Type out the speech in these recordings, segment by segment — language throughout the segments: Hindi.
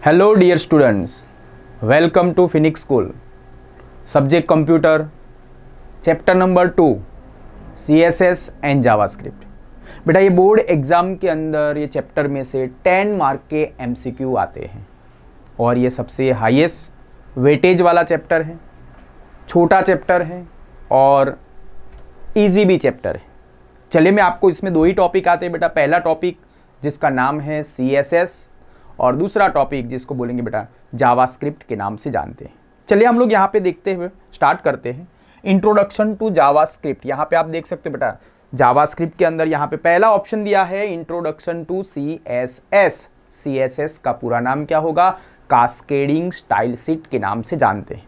Hello dear students, welcome to Phoenix school. Subject computer, chapter number 2, CSS and JavaScript. बेटा ये बोर्ड एग्जाम के अंदर ये चैप्टर में से 10 मार्क के MCQ आते हैं और ये सबसे हाईएस्ट वेटेज वाला चैप्टर है, छोटा चैप्टर है और इजी भी चैप्टर है। चलिए मैं आपको इसमें दो ही टॉपिक आते हैं बेटा। पहला टॉपिक जिसका नाम है CSS और दूसरा टॉपिक जिसको बोलेंगे बेटा जावास्क्रिप्ट के नाम से जानते हैं। चलिए हम लोग यहाँ पे देखते हुए स्टार्ट करते हैं। इंट्रोडक्शन टू जावास्क्रिप्ट, यहाँ पे आप देख सकते हो बेटा जावास्क्रिप्ट के अंदर यहाँ पे पहला ऑप्शन दिया है इंट्रोडक्शन टू CSS। CSS का पूरा नाम क्या होगा? कास्केडिंग स्टाइल शीट के नाम से जानते हैं।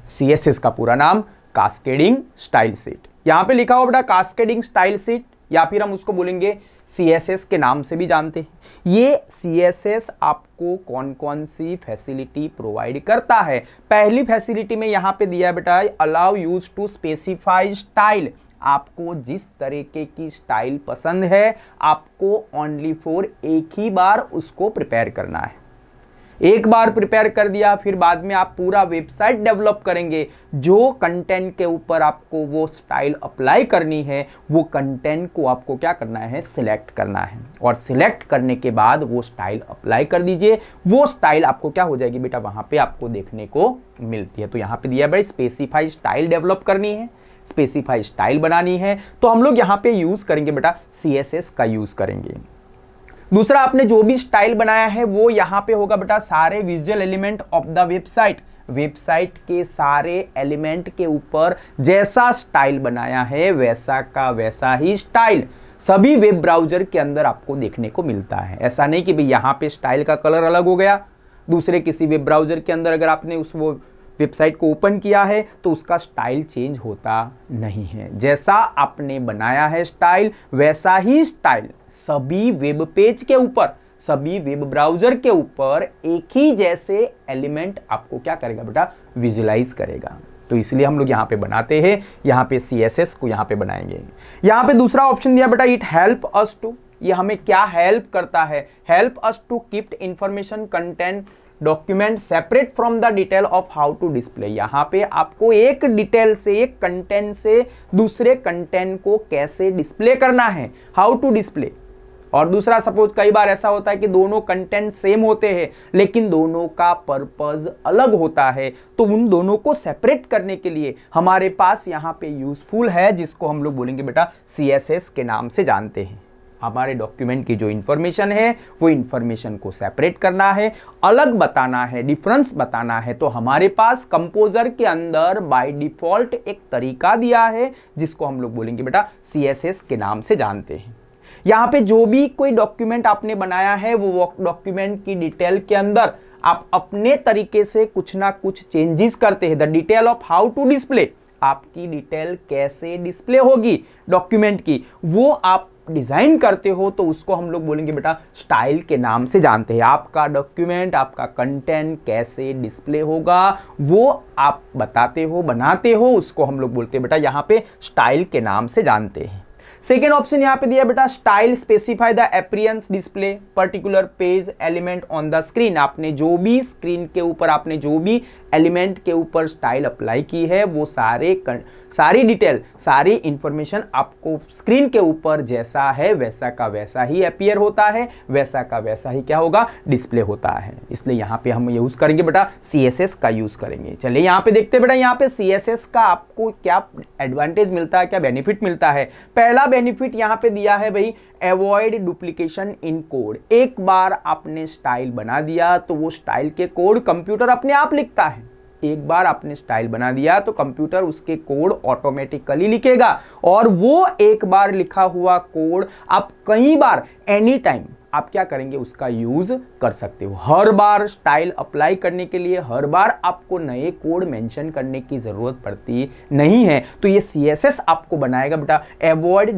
CSS का पूरा नाम कास्केडिंग स्टाइल शीट। यहाँ पे लिखा हुआ बेटा कास्केडिंग स्टाइल शीट या फिर हम उसको बोलेंगे CSS के नाम से भी जानते हैं। ये CSS आपको कौन कौन सी फैसिलिटी प्रोवाइड करता है? पहली फैसिलिटी में यहाँ पे दिया है बेटा allow use to specify style. आपको जिस तरीके की स्टाइल पसंद है आपको ओनली फॉर एक ही बार उसको प्रिपेयर करना है। एक बार प्रिपेयर कर दिया फिर बाद में आप पूरा वेबसाइट डेवलप करेंगे। जो कंटेंट के ऊपर आपको वो स्टाइल अप्लाई करनी है वो कंटेंट को आपको क्या करना है? सिलेक्ट करना है और सिलेक्ट करने के बाद वो स्टाइल अप्लाई कर दीजिए। वो स्टाइल आपको क्या हो जाएगी बेटा? वहां पे आपको देखने को मिलती है। तो यहाँ पे दिया भाई स्पेसिफाई स्टाइल डेवलप करनी है, स्पेसिफाई स्टाइल बनानी है तो हम लोग यहाँ पे यूज करेंगे बेटा CSS का यूज करेंगे। दूसरा आपने जो भी स्टाइल बनाया है वो यहाँ पे होगा बेटा सारे visual element of the website. Website के सारे एलिमेंट के ऊपर जैसा स्टाइल बनाया है वैसा का वैसा ही स्टाइल सभी वेब ब्राउजर के अंदर आपको देखने को मिलता है। ऐसा नहीं कि भाई यहाँ पे स्टाइल का कलर अलग हो गया, दूसरे किसी वेब ब्राउजर के अंदर अगर आपने उस वो वेबसाइट को ओपन किया है तो उसका स्टाइल चेंज होता नहीं है। जैसा आपने बनाया है स्टाइल वैसा ही स्टाइल सभी वेब पेज के ऊपर, सभी वेब ब्राउजर के ऊपर एक ही जैसे एलिमेंट आपको क्या करेगा बेटा? विजुलाइज करेगा। तो इसलिए हम लोग यहाँ पे बनाते हैं, यहाँ पे CSS को यहाँ पे बनाएंगे। यहाँ पे दूसरा ऑप्शन दिया बेटा इट हेल्प अस टू। ये हमें क्या हेल्प करता है? Help us to keep information content document separate from the detail of how to display. यहाँ पे आपको एक डिटेल से, एक कंटेंट से दूसरे कंटेंट को कैसे डिस्प्ले करना है, हाउ टू डिस्प्ले। और दूसरा सपोज कई बार ऐसा होता है कि दोनों कंटेंट सेम होते हैं लेकिन दोनों का पर्पस अलग होता है, तो उन दोनों को सेपरेट करने के लिए हमारे पास यहाँ पे यूजफुल है जिसको हम लोग बोलेंगे बेटा CSS के नाम से जानते हैं। हमारे डॉक्यूमेंट की जो इंफॉर्मेशन है वो इंफॉर्मेशन को सेपरेट करना है, अलग बताना है, डिफरेंस बताना है। तो हमारे पास कंपोजर के अंदर बाय डिफॉल्ट एक तरीका दिया है जिसको हम लोग बोलेंगे बेटा CSS के नाम से जानते हैं। यहाँ पे जो भी कोई डॉक्यूमेंट आपने बनाया है वो डॉक्यूमेंट की डिटेल के अंदर आप अपने तरीके से कुछ ना कुछ चेंजेस करते हैं। The detail of how to display, आपकी डिटेल कैसे डिस्प्ले होगी डॉक्यूमेंट की वो आप डिजाइन करते हो तो उसको हम लोग बोलेंगे बेटा स्टाइल के नाम से जानते हैं। आपका डॉक्यूमेंट, आपका कंटेंट कैसे डिस्प्ले होगा वो आप बताते हो, बनाते हो, उसको हम लोग बोलते हैं बेटा यहाँ पे स्टाइल के नाम से जानते हैं। सेकेंड ऑप्शन यहाँ पे दिया बेटा style specify the appearance display particular page element on the screen. आपने जो भी स्क्रीन के ऊपर, आपने जो भी एलिमेंट के ऊपर स्टाइल अप्लाई की है वो सारी डिटेल, सारी इंफॉर्मेशन आपको स्क्रीन के ऊपर जैसा है वैसा का वैसा ही अपीयर होता है, वैसा का वैसा ही क्या होगा? डिस्प्ले होता है। इसलिए यहाँ पे हम यूज करेंगे बेटा CSS का यूज करेंगे। चलिए यहाँ पे देखते हैं बेटा यहाँ पे CSS का आपको क्या एडवांटेज मिलता है, क्या बेनिफिट मिलता है। पहला बेनिफिट यहाँ पे दिया है भाई अवॉइड डुप्लीकेशन इन कोड। एक बार आपने स्टाइल बना दिया तो वो स्टाइल के कोड कंप्यूटर अपने आप लिखता है। एक बार आपने स्टाइल बना दिया तो कंप्यूटर उसके कोड ऑटोमेटिकली लिखेगा और वो एक बार लिखा हुआ कोड आप कई बार एनी टाइम आप क्या करेंगे? उसका यूज कर सकते हो। हर बार स्टाइल अप्लाई करने के लिए हर बार आपको नए कोड मेंशन करने की जरूरत पड़ती नहीं है। तो ये CSS आपको बनाएगा बेटा अवॉइड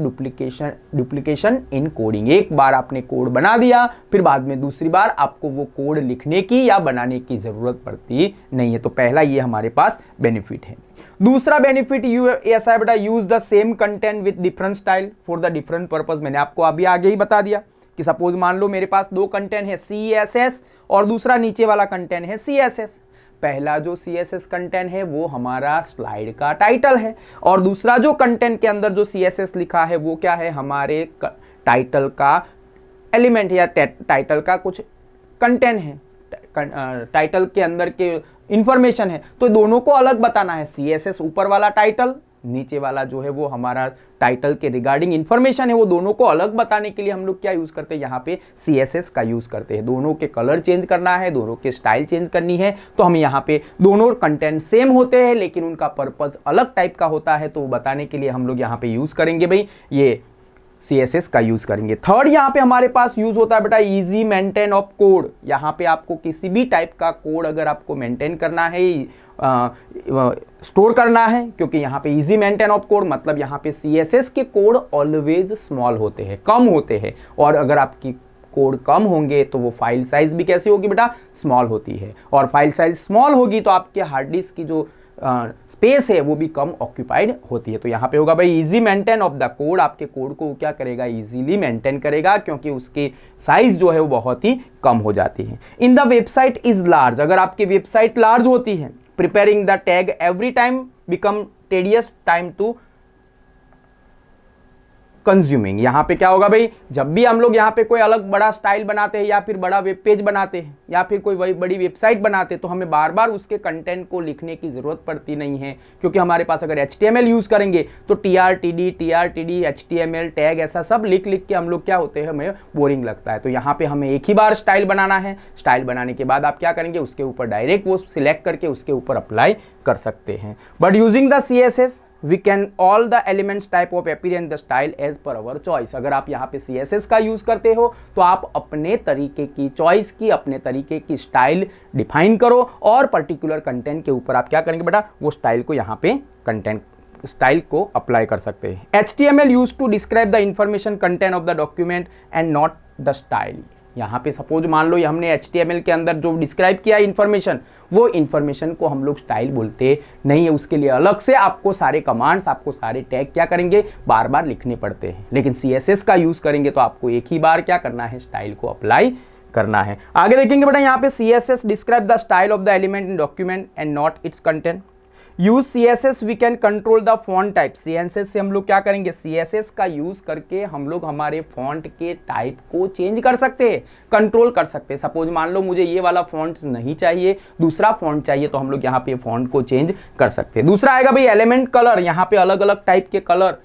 डुप्लीकेशन इन कोडिंग। एक बार आपने कोड बना दिया फिर बाद में दूसरी बार आपको वो कोड लिखने की या बनाने की जरूरत पड़ती नहीं है। तो पहला ये हमारे पास बेनिफिट है। दूसरा बेनिफिट ऐसा है बेटा use the same content with different style for the different purpose. मैंने आपको अभी आगे ही बता दिया कि सपोज मान लो मेरे पास दो कंटेंट है CSS और दूसरा नीचे वाला कंटेंट है CSS। पहला जो CSS कंटेंट है वो हमारा स्लाइड का टाइटल है और दूसरा जो कंटेंट के अंदर जो CSS लिखा है वो क्या है, हमारे टाइटल का एलिमेंट या टाइटल का कुछ कंटेंट है, टाइटल के अंदर के इंफॉर्मेशन है। तो दोनों को अलग बताना है, CSS ऊपर वाला टाइटल, नीचे वाला जो है वो हमारा टाइटल के रिगार्डिंग इंफॉर्मेशन है। वो दोनों को अलग बताने के लिए हम लोग क्या यूज करते हैं, यहाँ पे CSS का यूज करते हैं। दोनों के कलर चेंज करना है, दोनों के स्टाइल चेंज करनी है, तो हम यहाँ पे दोनों कंटेंट सेम होते हैं लेकिन उनका पर्पज अलग टाइप का होता है, तो बताने के लिए हम लोग यहाँ पे यूज करेंगे भाई ये CSS का यूज करेंगे। थर्ड यहाँ पे हमारे पास यूज होता है बेटा इजी मेंटेन ऑफ कोड। यहाँ पे आपको किसी भी टाइप का कोड अगर आपको मेंटेन करना है, स्टोर करना है, क्योंकि यहाँ पे इजी मेंटेन ऑफ कोड मतलब यहाँ पे CSS के कोड ऑलवेज स्मॉल होते हैं, कम होते हैं, और अगर आपकी कोड कम होंगे तो वो फाइल साइज भी कैसी होगी बेटा, स्मॉल होती है। और फाइल साइज स्मॉल होगी तो आपके हार्ड डिस्क की जो स्पेस है वो भी कम ऑक्यूपाइड होती है। तो यहाँ पे होगा भाई easy maintain of the code, आपके कोड को क्या करेगा, इजीली मेंटेन करेगा, क्योंकि उसकी साइज जो है वो बहुत ही कम हो जाती है। In the website is large, अगर आपकी वेबसाइट लार्ज होती है, preparing the tag every time become tedious time to consuming. यहाँ पे क्या होगा भाई, जब भी हम लोग यहाँ पे कोई अलग बड़ा स्टाइल बनाते हैं या फिर बड़ा वेब पेज बनाते हैं या फिर कोई बड़ी वेबसाइट बनाते हैं, तो हमें बार बार उसके कंटेंट को लिखने की जरूरत पड़ती नहीं है, क्योंकि हमारे पास अगर HTML यूज करेंगे तो TRTD HTML टैग ऐसा सब लिख के हम लोग क्या होते हैं, हमें बोरिंग लगता है। तो यहाँ पे हमें एक ही बार स्टाइल बनाना है, स्टाइल बनाने के बाद आप क्या करेंगे, उसके ऊपर डायरेक्ट वो सिलेक्ट करके उसके ऊपर अप्लाई कर सकते हैं। But using the CSS we can all the elements type of appear in the style as per our choice। अगर आप यहाँ पे CSS का यूज करते हो तो आप अपने तरीके की चॉइस की, अपने तरीके की स्टाइल डिफाइन करो और पर्टिकुलर कंटेंट के ऊपर आप क्या करेंगे बेटा, वो स्टाइल को यहाँ पे कंटेंट स्टाइल को अप्लाई कर सकते हैं। HTML use to describe the information content of the document and not the style. यहाँ पे सपोज मान लो हमने HTML के अंदर जो डिस्क्राइब किया इंफॉर्मेशन, वो इंफॉर्मेशन को हम लोग स्टाइल बोलते नहीं है, उसके लिए अलग से आपको सारे कमांड्स, आपको सारे टैग क्या करेंगे, बार बार लिखने पड़ते हैं। लेकिन CSS का यूज करेंगे तो आपको एक ही बार क्या करना है, स्टाइल को अप्लाई करना है। आगे देखेंगे बेटा यहाँ पे CSS describe the style of the element in document and not its content. Use CSS we can control the font type. CSS से हम लोग क्या करेंगे, CSS का यूज करके हम लोग हमारे फॉन्ट के टाइप को चेंज कर सकते हैं, कंट्रोल कर सकते हैं। सपोज मान लो मुझे ये वाला फॉन्ट नहीं चाहिए, दूसरा फॉन्ट चाहिए, तो हम लोग यहाँ पे फॉन्ट को चेंज कर सकते हैं। दूसरा आएगा भाई एलिमेंट कलर। यहाँ पे अलग अलग टाइप के कलर,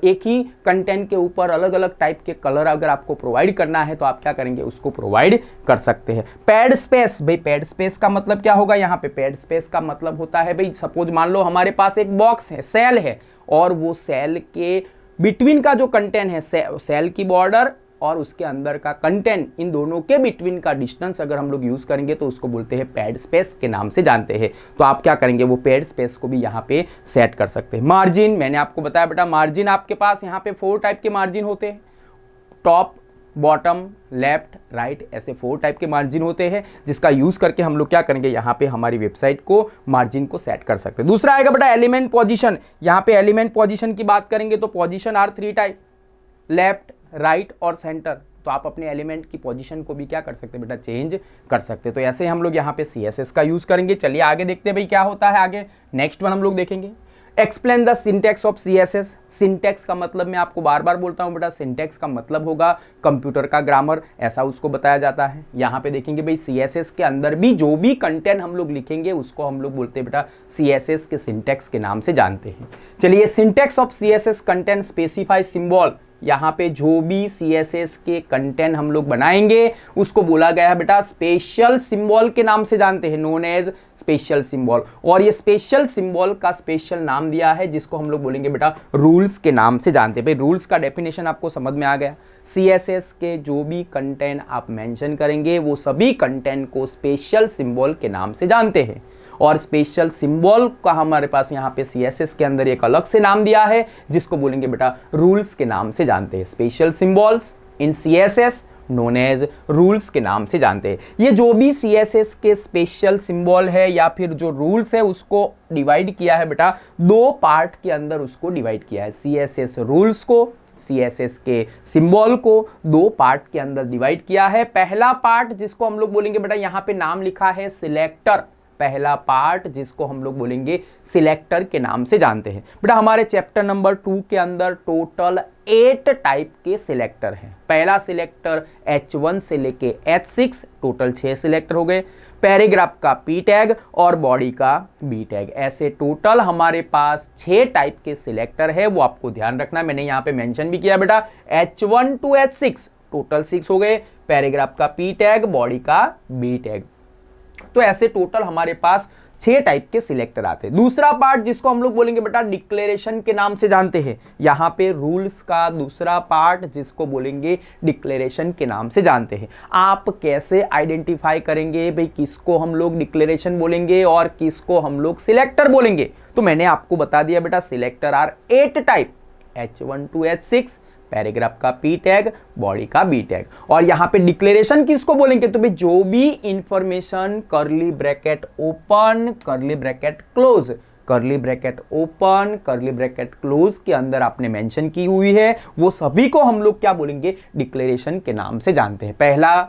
एक ही कंटेंट के ऊपर अलग अलग टाइप के कलर अगर आपको प्रोवाइड करना है तो आप क्या करेंगे, उसको प्रोवाइड कर सकते हैं। पैड स्पेस, भाई पैड स्पेस का मतलब क्या होगा, यहाँ पे पैड स्पेस का मतलब होता है भाई सपोज मान लो हमारे पास एक बॉक्स है, सेल है, और वो सेल के बिटवीन का जो कंटेंट है, सेल की बॉर्डर और उसके अंदर का कंटेंट, इन दोनों के बिटवीन का डिस्टेंस अगर हम लोग यूज करेंगे तो उसको बोलते हैं पैड स्पेस के नाम से जानते हैं। तो आप क्या करेंगे, वो पैड स्पेस को भी यहाँ पे सेट कर सकते हैं। मार्जिन, मैंने आपको बताया बेटा मार्जिन आपके पास यहाँ पे 4 टाइप के मार्जिन होते हैं, टॉप, बॉटम, लेफ्ट, राइट, ऐसे 4 टाइप के मार्जिन होते हैं, जिसका यूज करके हम लोग क्या करेंगे, यहाँ पे हमारी वेबसाइट को मार्जिन को सेट कर सकते हैं। दूसरा आएगा बेटा एलिमेंट पोजीशन। यहाँ पे एलिमेंट पोजीशन की बात करेंगे तो position are 3 type, left, right और सेंटर। तो आप अपने एलिमेंट की पोजीशन को भी क्या कर सकते हैं बेटा, चेंज कर सकते हैं। तो ऐसे हम लोग यहाँ पे CSS का यूज करेंगे। चलिए आगे देखते हैं भाई क्या होता है आगे। नेक्स्ट वन हम लोग देखेंगे, explain the syntax of CSS। Syntax का मतलब मैं आपको बार बार बोलता हूँ बेटा, सिंटेक्स का मतलब होगा कंप्यूटर का ग्रामर, ऐसा उसको बताया जाता है। यहाँ पे देखेंगे भाई CSS के अंदर भी जो भी कंटेंट हम लोग लिखेंगे उसको हम लोग बोलते हैं बेटा CSS के सिंटेक्स के नाम से जानते हैं। चलिए, syntax of CSS content specify symbol. यहाँ पे जो भी CSS के कंटेंट हम लोग बनाएंगे उसको बोला गया है बेटा स्पेशल सिंबल के नाम से जानते हैं, नोन एज स्पेशल सिंबल। और ये स्पेशल सिंबल का स्पेशल नाम दिया है जिसको हम लोग बोलेंगे बेटा रूल्स के नाम से जानते हैं। भाई रूल्स का डेफिनेशन आपको समझ में आ गया। CSS के जो भी कंटेंट आप मेंशन करेंगे वो सभी कंटेंट को स्पेशल सिंबल के नाम से जानते हैं। और स्पेशल सिंबल का हमारे पास यहाँ पे CSS के अंदर एक अलग से नाम दिया है जिसको बोलेंगे बेटा रूल्स के नाम से जानते हैं। Special symbols in CSS known as rules के नाम से जानते हैं। ये जो भी CSS के स्पेशल सिंबल है या फिर जो रूल्स है उसको डिवाइड किया है बेटा 2 पार्ट के अंदर, उसको डिवाइड किया है, CSS रूल्स को CSS के सिंबल को दो पार्ट के अंदर डिवाइड किया है। पहला पार्ट जिसको हम लोग बोलेंगे बेटा, यहाँ पे नाम लिखा है सिलेक्टर, पहला पार्ट जिसको हम लोग बोलेंगे सिलेक्टर के नाम से जानते हैं। बेटा हमारे चैप्टर नंबर 2 के अंदर टोटल 8 टाइप के सिलेक्टर हैं। पहला सिलेक्टर H1 से लेके H6, टोटल 6 सिलेक्टर हो गए। पैराग्राफ का P टैग और बॉडी का B टैग, ऐसे टोटल हमारे पास 6 टाइप के सिलेक्टर है, वो आपको ध्यान रखना है। मैंने यहाँ पे मेंशन भी किया बेटा, H1 to H6 टोटल 6 हो गए। पैराग्राफ का P टैग, बॉडी का B टैग, तो ऐसे टोटल हमारे पास 6 टाइप के सिलेक्टर आते हैं। दूसरा पार्ट जिसको हम लोग बोलेंगे बेटा डिक्लेरेशन के नाम से जानते हैं। यहाँ पे रूल्स का दूसरा पार्ट जिसको बोलेंगे डिक्लेरेशन के नाम से जानते हैं। आप कैसे आइडेंटिफाई करेंगे भाई किसको हम लोग डिक्लेरेशन बोलेंगे और किसको हम लोग सिलेक्टर बोलेंगे? तो मैंने आपको बता दिया बेटा, selector are 8 type, H1 to H6, paragraph का P टैग, बॉडी का B टैग। और यहां पे डिक्लेरेशन किसको बोलेंगे? तो भाई जो भी information curly bracket open, curly bracket close, curly bracket open, curly bracket close के अंदर आपने मेंशन की हुई है, वो सभी को हम लोग क्या बोलेंगे? डिक्लेरेशन के नाम से जानते हैं। पहला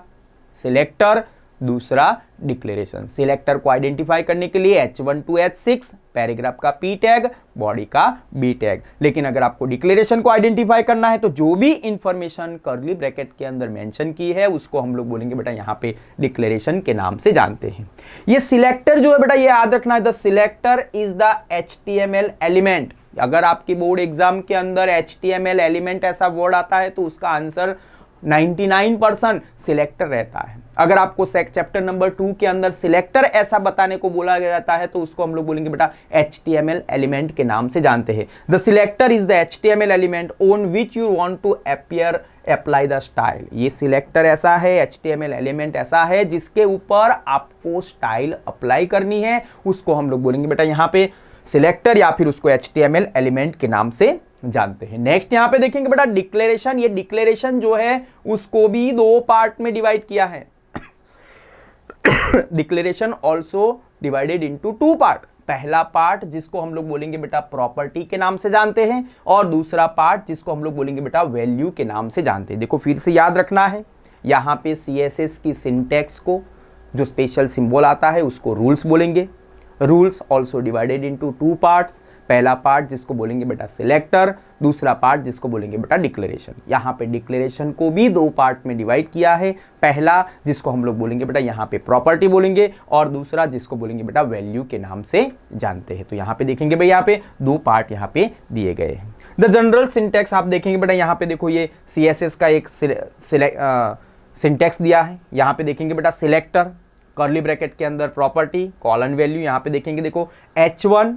सिलेक्टर, दूसरा डिक्लेरेशन। सिलेक्टर को आइडेंटिफाई करने के लिए H1 to H6, पैराग्राफ का P टैग, बॉडी का B टैग। लेकिन अगर आपको डिक्लेरेशन को आइडेंटिफाई करना है तो जो भी इंफॉर्मेशन कर्ली ब्रैकेट के अंदर मेंशन की है उसको हम लोग बोलेंगे बेटा यहाँ पे डिक्लेरेशन के नाम से जानते हैं। ये सिलेक्टर जो है बेटा, ये याद रखना है, the selector is the HTML element. अगर आपकी बोर्ड एग्जाम के अंदर HTML एलिमेंट ऐसा वर्ड आता है तो उसका आंसर 99% सिलेक्टर रहता है। अगर आपको चैप्टर नंबर 2 के अंदर सिलेक्टर ऐसा बताने को बोला जाता है तो उसको हम लोग बोलेंगे बेटा HTML एलिमेंट के नाम से जानते हैं। The selector is the HTML element on which you want to apply the style. ये सिलेक्टर ऐसा है, HTML एलिमेंट ऐसा है जिसके ऊपर आपको स्टाइल अप्लाई करनी है, उसको हम लोग बोलेंगे बेटा यहाँ पे सिलेक्टर, या फिर उसको HTML एलिमेंट के नाम से जानते हैं। नेक्स्ट यहां पे देखेंगे बेटा डिक्लेरेशन। ये डिक्लेरेशन जो है उसको भी 2 पार्ट में डिवाइड किया है। Declaration also divided into 2 part. पहला पार्ट जिसको हम लोग बोलेंगे बेटा प्रॉपर्टी के नाम से जानते हैं, और दूसरा पार्ट जिसको हम लोग बोलेंगे बेटा वैल्यू के नाम से जानते हैं। देखो फिर से याद रखना है, यहां पे CSS की सिंटैक्स को जो स्पेशल सिंबल आता है उसको रूल्स बोलेंगे। Rules also divided into 2 parts. पहला पार्ट जिसको बोलेंगे बेटा सिलेक्टर, दूसरा पार्ट जिसको बोलेंगे बेटा डिक्लेरेशन। यहाँ पे डिक्लेरेशन को भी 2 पार्ट में डिवाइड किया है। पहला जिसको हम लोग बोलेंगे बेटा यहाँ पे प्रॉपर्टी बोलेंगे, और दूसरा जिसको बोलेंगे बेटा वैल्यू के नाम से जानते हैं। तो यहाँ पे देखेंगे भाई यहाँ पे 2 पार्ट यहाँ पे दिए गए हैं। द जनरल सिंटैक्स आप देखेंगे बेटा, यहाँ पे देखो ये CSS का एक सिंटैक्स दिया है। यहाँ पे देखेंगे बेटा सिलेक्टर, कर्ली ब्रैकेट के अंदर प्रॉपर्टी, कॉलन वैल्यू। यहाँ पे देखेंगे देखो H1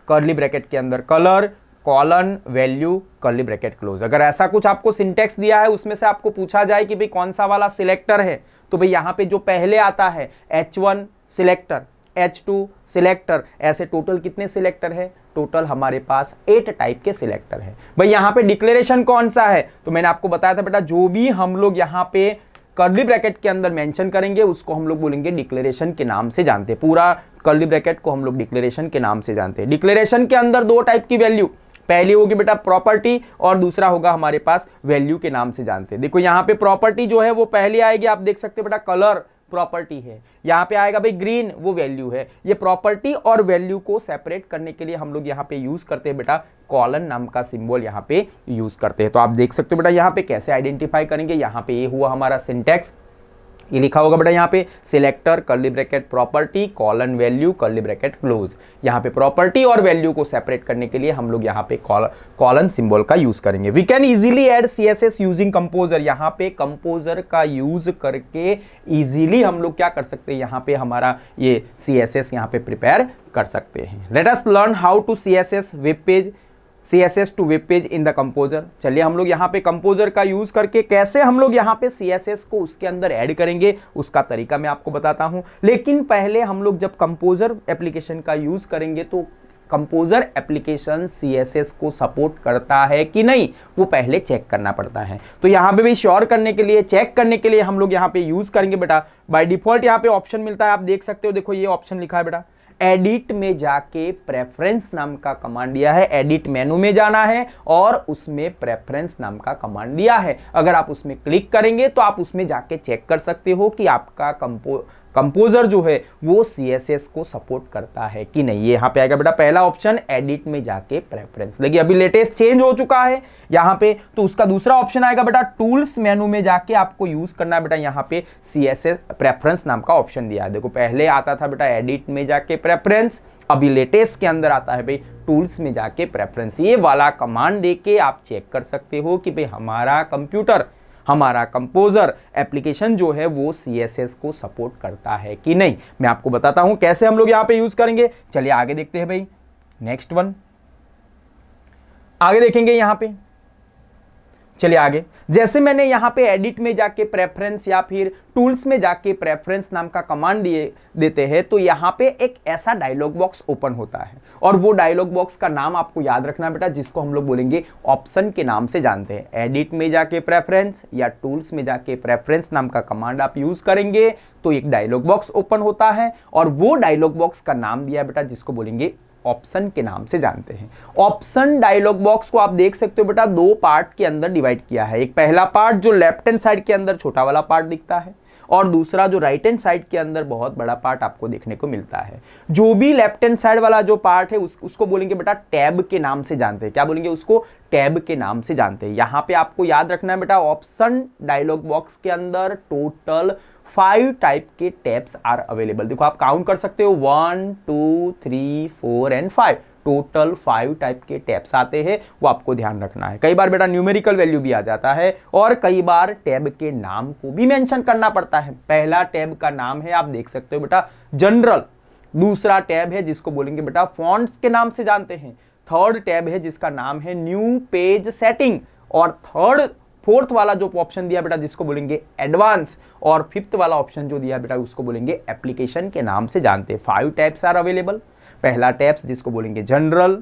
कर्ली ब्रैकेट के अंदर colour, colon value, curly bracket close. अगर ऐसा कुछ आपको सिंटैक्स दिया है उसमें से आपको पूछा जाए कि भाई कौन सा वाला सिलेक्टर है, तो भाई यहाँ पे जो पहले आता है H1 सिलेक्टर, H2 सिलेक्टर, ऐसे टोटल कितने सिलेक्टर है? टोटल हमारे पास 8 टाइप के सिलेक्टर है। भाई यहाँ पे डिक्लेरेशन कौन सा है? तो मैंने आपको बताया था बेटा, जो भी हम लोग यहाँ पे कर्ली ब्रैकेट के अंदर मेंशन करेंगे उसको हम लोग बोलेंगे डिक्लेरेशन के नाम से जानते हैं। पूरा कर्ली ब्रैकेट को हम लोग डिक्लेरेशन के नाम से जानते हैं। डिक्लेरेशन के अंदर 2 टाइप की वैल्यू, पहली होगी बेटा प्रॉपर्टी और दूसरा होगा हमारे पास वैल्यू के नाम से जानते हैं। देखो यहाँ पे प्रॉपर्टी जो है वो पहली आएगी, आप देख सकते हो बेटा कलर प्रॉपर्टी है, यहाँ पे आएगा भाई ग्रीन, वो वैल्यू है। ये प्रॉपर्टी और वैल्यू को सेपरेट करने के लिए हम लोग यहाँ पे यूज करते हैं बेटा कॉलन नाम का सिंबल यहाँ पे यूज करते हैं। तो आप देख सकते हो बेटा यहाँ पे कैसे आइडेंटिफाई करेंगे। यहाँ पे ये हुआ हमारा सिंटैक्स, ये लिखा होगा बेटा यहाँ पे selector curly bracket property colon value curly bracket close. यहाँ पे प्रॉपर्टी और वैल्यू को सेपरेट करने के लिए हम लोग यहाँ पे कॉलन सिंबल का यूज करेंगे। We can easily add CSS using composer. यहाँ पे कंपोजर का यूज करके इजीली हम लोग क्या कर सकते हैं, यहाँ पे हमारा ये CSS यहाँ पे प्रिपेयर कर सकते हैं। Let us learn how to CSS to web page in the composer. चलिए हम लोग यहाँ पे कंपोजर का यूज करके कैसे हम लोग यहाँ पे CSS को उसके अंदर ऐड करेंगे उसका तरीका मैं आपको बताता हूँ। लेकिन पहले हम लोग जब कंपोजर एप्लीकेशन का यूज करेंगे तो कंपोजर एप्लीकेशन CSS को सपोर्ट करता है कि नहीं, वो पहले चेक करना पड़ता है। तो यहाँ पे भी श्योर करने के लिए, चेक करने के लिए हम लोग यहाँ पे यूज करेंगे बेटा बाय डिफॉल्ट यहाँ पे ऑप्शन मिलता है, आप देख सकते हो। देखो ये ऑप्शन लिखा है बेटा एडिट में जाके प्रेफरेंस नाम का कमांड दिया है, एडिट मेनू में जाना है और उसमें प्रेफरेंस नाम का कमांड दिया है। अगर आप उसमें क्लिक करेंगे तो आप उसमें जाके चेक कर सकते हो कि आपका कंपोजर जो है वो CSS को सपोर्ट करता है कि नहीं। ये यहाँ पे आएगा बेटा पहला ऑप्शन, एडिट में जाके प्रेफरेंस। देखिए अभी लेटेस्ट चेंज हो चुका है यहाँ पे, तो उसका दूसरा ऑप्शन आएगा बेटा टूल्स मेनू में जाके आपको यूज करना है बेटा, यहाँ पे CSS प्रेफरेंस नाम का ऑप्शन दिया है। देखो पहले आता था बेटा एडिट में जाके प्रेफरेंस, अभी लेटेस्ट के अंदर आता है भाई टूल्स में जाके प्रेफरेंस। ये वाला कमांड देके आप चेक कर सकते हो कि भाई हमारा कंप्यूटर, हमारा कंपोजर एप्लीकेशन जो है वो CSS को सपोर्ट करता है कि नहीं। मैं आपको बताता हूं कैसे हम लोग यहां पे यूज करेंगे। चलिए आगे देखते हैं भाई, नेक्स्ट वन आगे देखेंगे यहां पे। चलिए आगे, जैसे मैंने यहां पे एडिट में जाके प्रेफरेंस या फिर टूल्स में जाके प्रेफरेंस नाम का कमांड देते हैं तो यहां पे एक ऐसा डायलॉग बॉक्स ओपन होता है और वो डायलॉग बॉक्स का नाम आपको याद रखना है बेटा, जिसको हम लोग बोलेंगे ऑप्शन के नाम से जानते हैं। एडिट में जाके प्रेफरेंस या टूल्स में जाके प्रेफरेंस नाम का कमांड आप यूज करेंगे तो एक डायलॉग बॉक्स ओपन होता है और वो डायलॉग बॉक्स का नाम दिया बेटा जिसको बोलेंगे ऑप्शन के नाम से जानते हैं। ऑप्शन डायलॉग बॉक्स को आप देख सकते हो बेटा दो पार्ट के अंदर डिवाइड किया है। एक पहला पार्ट जो लेफ्ट हैंड साइड के अंदर छोटा वाला पार्ट दिखता है और दूसरा जो राइट हैंड साइड के अंदर बहुत बड़ा पार्ट आपको देखने को मिलता है। जो भी लेफ्ट हैंड साइड वाला जो पार्ट है उसको बोलेंगे बेटा टैब के नाम से जानते हैं। क्या बोलेंगे उसको? टैब के नाम से जानते हैं। यहां पे आपको याद रखना है बेटा ऑप्शन डायलॉग बॉक्स के अंदर टोटल 5 टाइप के टैब्स आर अवेलेबल। देखो आप काउंट कर सकते हो 1 2 3 4 एंड 5, टोटल 5 टाइप के टैब्स आते हैं, वो आपको ध्यान रखना है। कई बार बेटा न्यूमेरिकल वैल्यू भी आ जाता है और कई बार टैब के नाम को भी मेंशन करना पड़ता है। पहला टैब का नाम है आप देख सकते हो बेटा जनरल, दूसरा टैब है जिसको बोलेंगे बेटा फॉन्ट्स के नाम से जानते हैं, थर्ड टैब है जिसका नाम है न्यू पेज सेटिंग और फोर्थ वाला जो ऑप्शन दिया बेटा जिसको बोलेंगे एडवांस और फिफ्थ वाला ऑप्शन जो दिया बेटा उसको बोलेंगे एप्लीकेशन के नाम से जानते हैं। 5 टैब्स आर अवेलेबल। पहला टैब्स जिसको बोलेंगे general,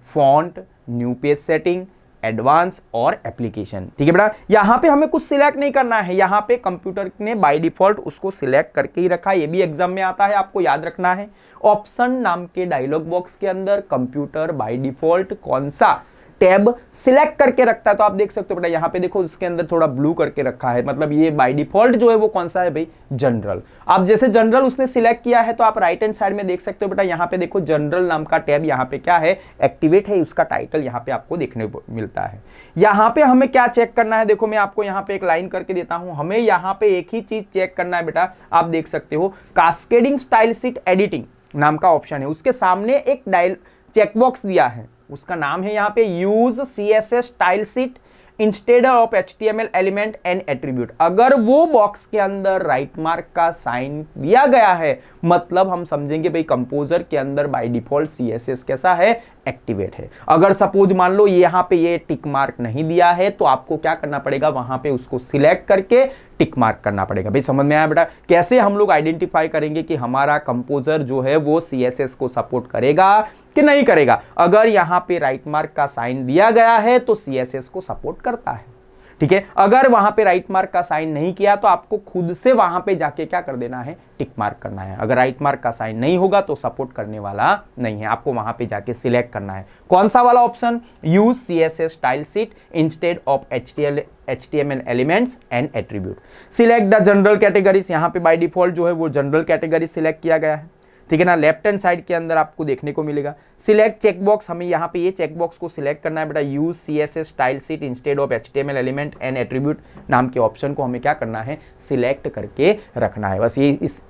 font, new page setting, advance और एप्लीकेशन। ठीक है बेटा, यहां पे हमें कुछ सिलेक्ट नहीं करना है, यहां पे कंप्यूटर ने बाय डिफॉल्ट उसको सिलेक्ट करके ही रखा है। ये भी एग्जाम में आता है, आपको याद रखना है। ऑप्शन नाम के डायलॉग बॉक्स के अंदर कंप्यूटर बाय डिफॉल्ट कौन सा टैब सिलेक्ट करके रखता है, तो आप देख सकते हो बेटा यहाँ पे देखो उसके अंदर थोड़ा ब्लू करके रखा है, मतलब ये बाय डिफॉल्ट जो है वो कौन सा है भाई? जनरल। अब जैसे जनरल उसने सिलेक्ट किया है तो आप राइट हैंड साइड में देख सकते हो बेटा यहाँ पे देखो जनरल नाम का टैब यहाँ पे क्या है? एक्टिवेट है, उसका टाइटल यहाँ पे आपको देखने को मिलता है। यहाँ पे हमें क्या चेक करना है? देखो मैं आपको यहाँ पे एक लाइन करके देता हूं, हमें यहाँ पे एक ही चीज चेक करना है बेटा, आप देख सकते हो कास्केडिंग स्टाइल शीट एडिटिंग नाम का ऑप्शन है, उसके सामने एक चेकबॉक्स दिया है, उसका नाम है यहाँ पे use CSS style sheet instead of HTML element and attribute. अगर वो बॉक्स के अंदर राइट मार्क का साइन दिया गया है मतलब हम समझेंगे भाई कंपोजर के अंदर बाय डिफॉल्ट CSS कैसा है? एक्टिवेट है। अगर सपोज मान लो यहाँ पे ये टिक मार्क नहीं दिया है तो आपको क्या करना पड़ेगा? वहां पे उसको सिलेक्ट करके टिक मार्क करना पड़ेगा। भाई समझ में आया बेटा? कैसे हम लोग आइडेंटिफाई करेंगे कि हमारा कंपोजर जो है वो CSS को सपोर्ट करेगा कि नहीं करेगा? अगर यहां पे राइट मार्क का साइन दिया गया है तो CSS को सपोर्ट करता है। ठीक है, अगर वहां पे राइट मार्क का साइन नहीं किया तो आपको खुद से वहां पे जाके क्या कर देना है? टिक मार्क करना है। अगर राइट मार्क का साइन नहीं होगा तो सपोर्ट करने वाला नहीं है, आपको वहां पे जाके सिलेक्ट करना है। कौन सा वाला option? Use CSS style sheet instead of HTML elements and attribute. Select the general categories, यहाँ पे बाय डिफॉल्ट जो है वो जनरल कैटेगरी सिलेक्ट किया गया है। ठीक है ना, लेफ्ट हैंड साइड के अंदर आपको देखने को मिलेगा सिलेक्ट चेकबॉक्स, हमें यहाँ पे ये चेकबॉक्स को सिलेक्ट करना है बेटा। Use CSS style sheet instead of HTML element and attribute नाम के ऑप्शन को हमें क्या करना है? सिलेक्ट करके रखना है। बस ये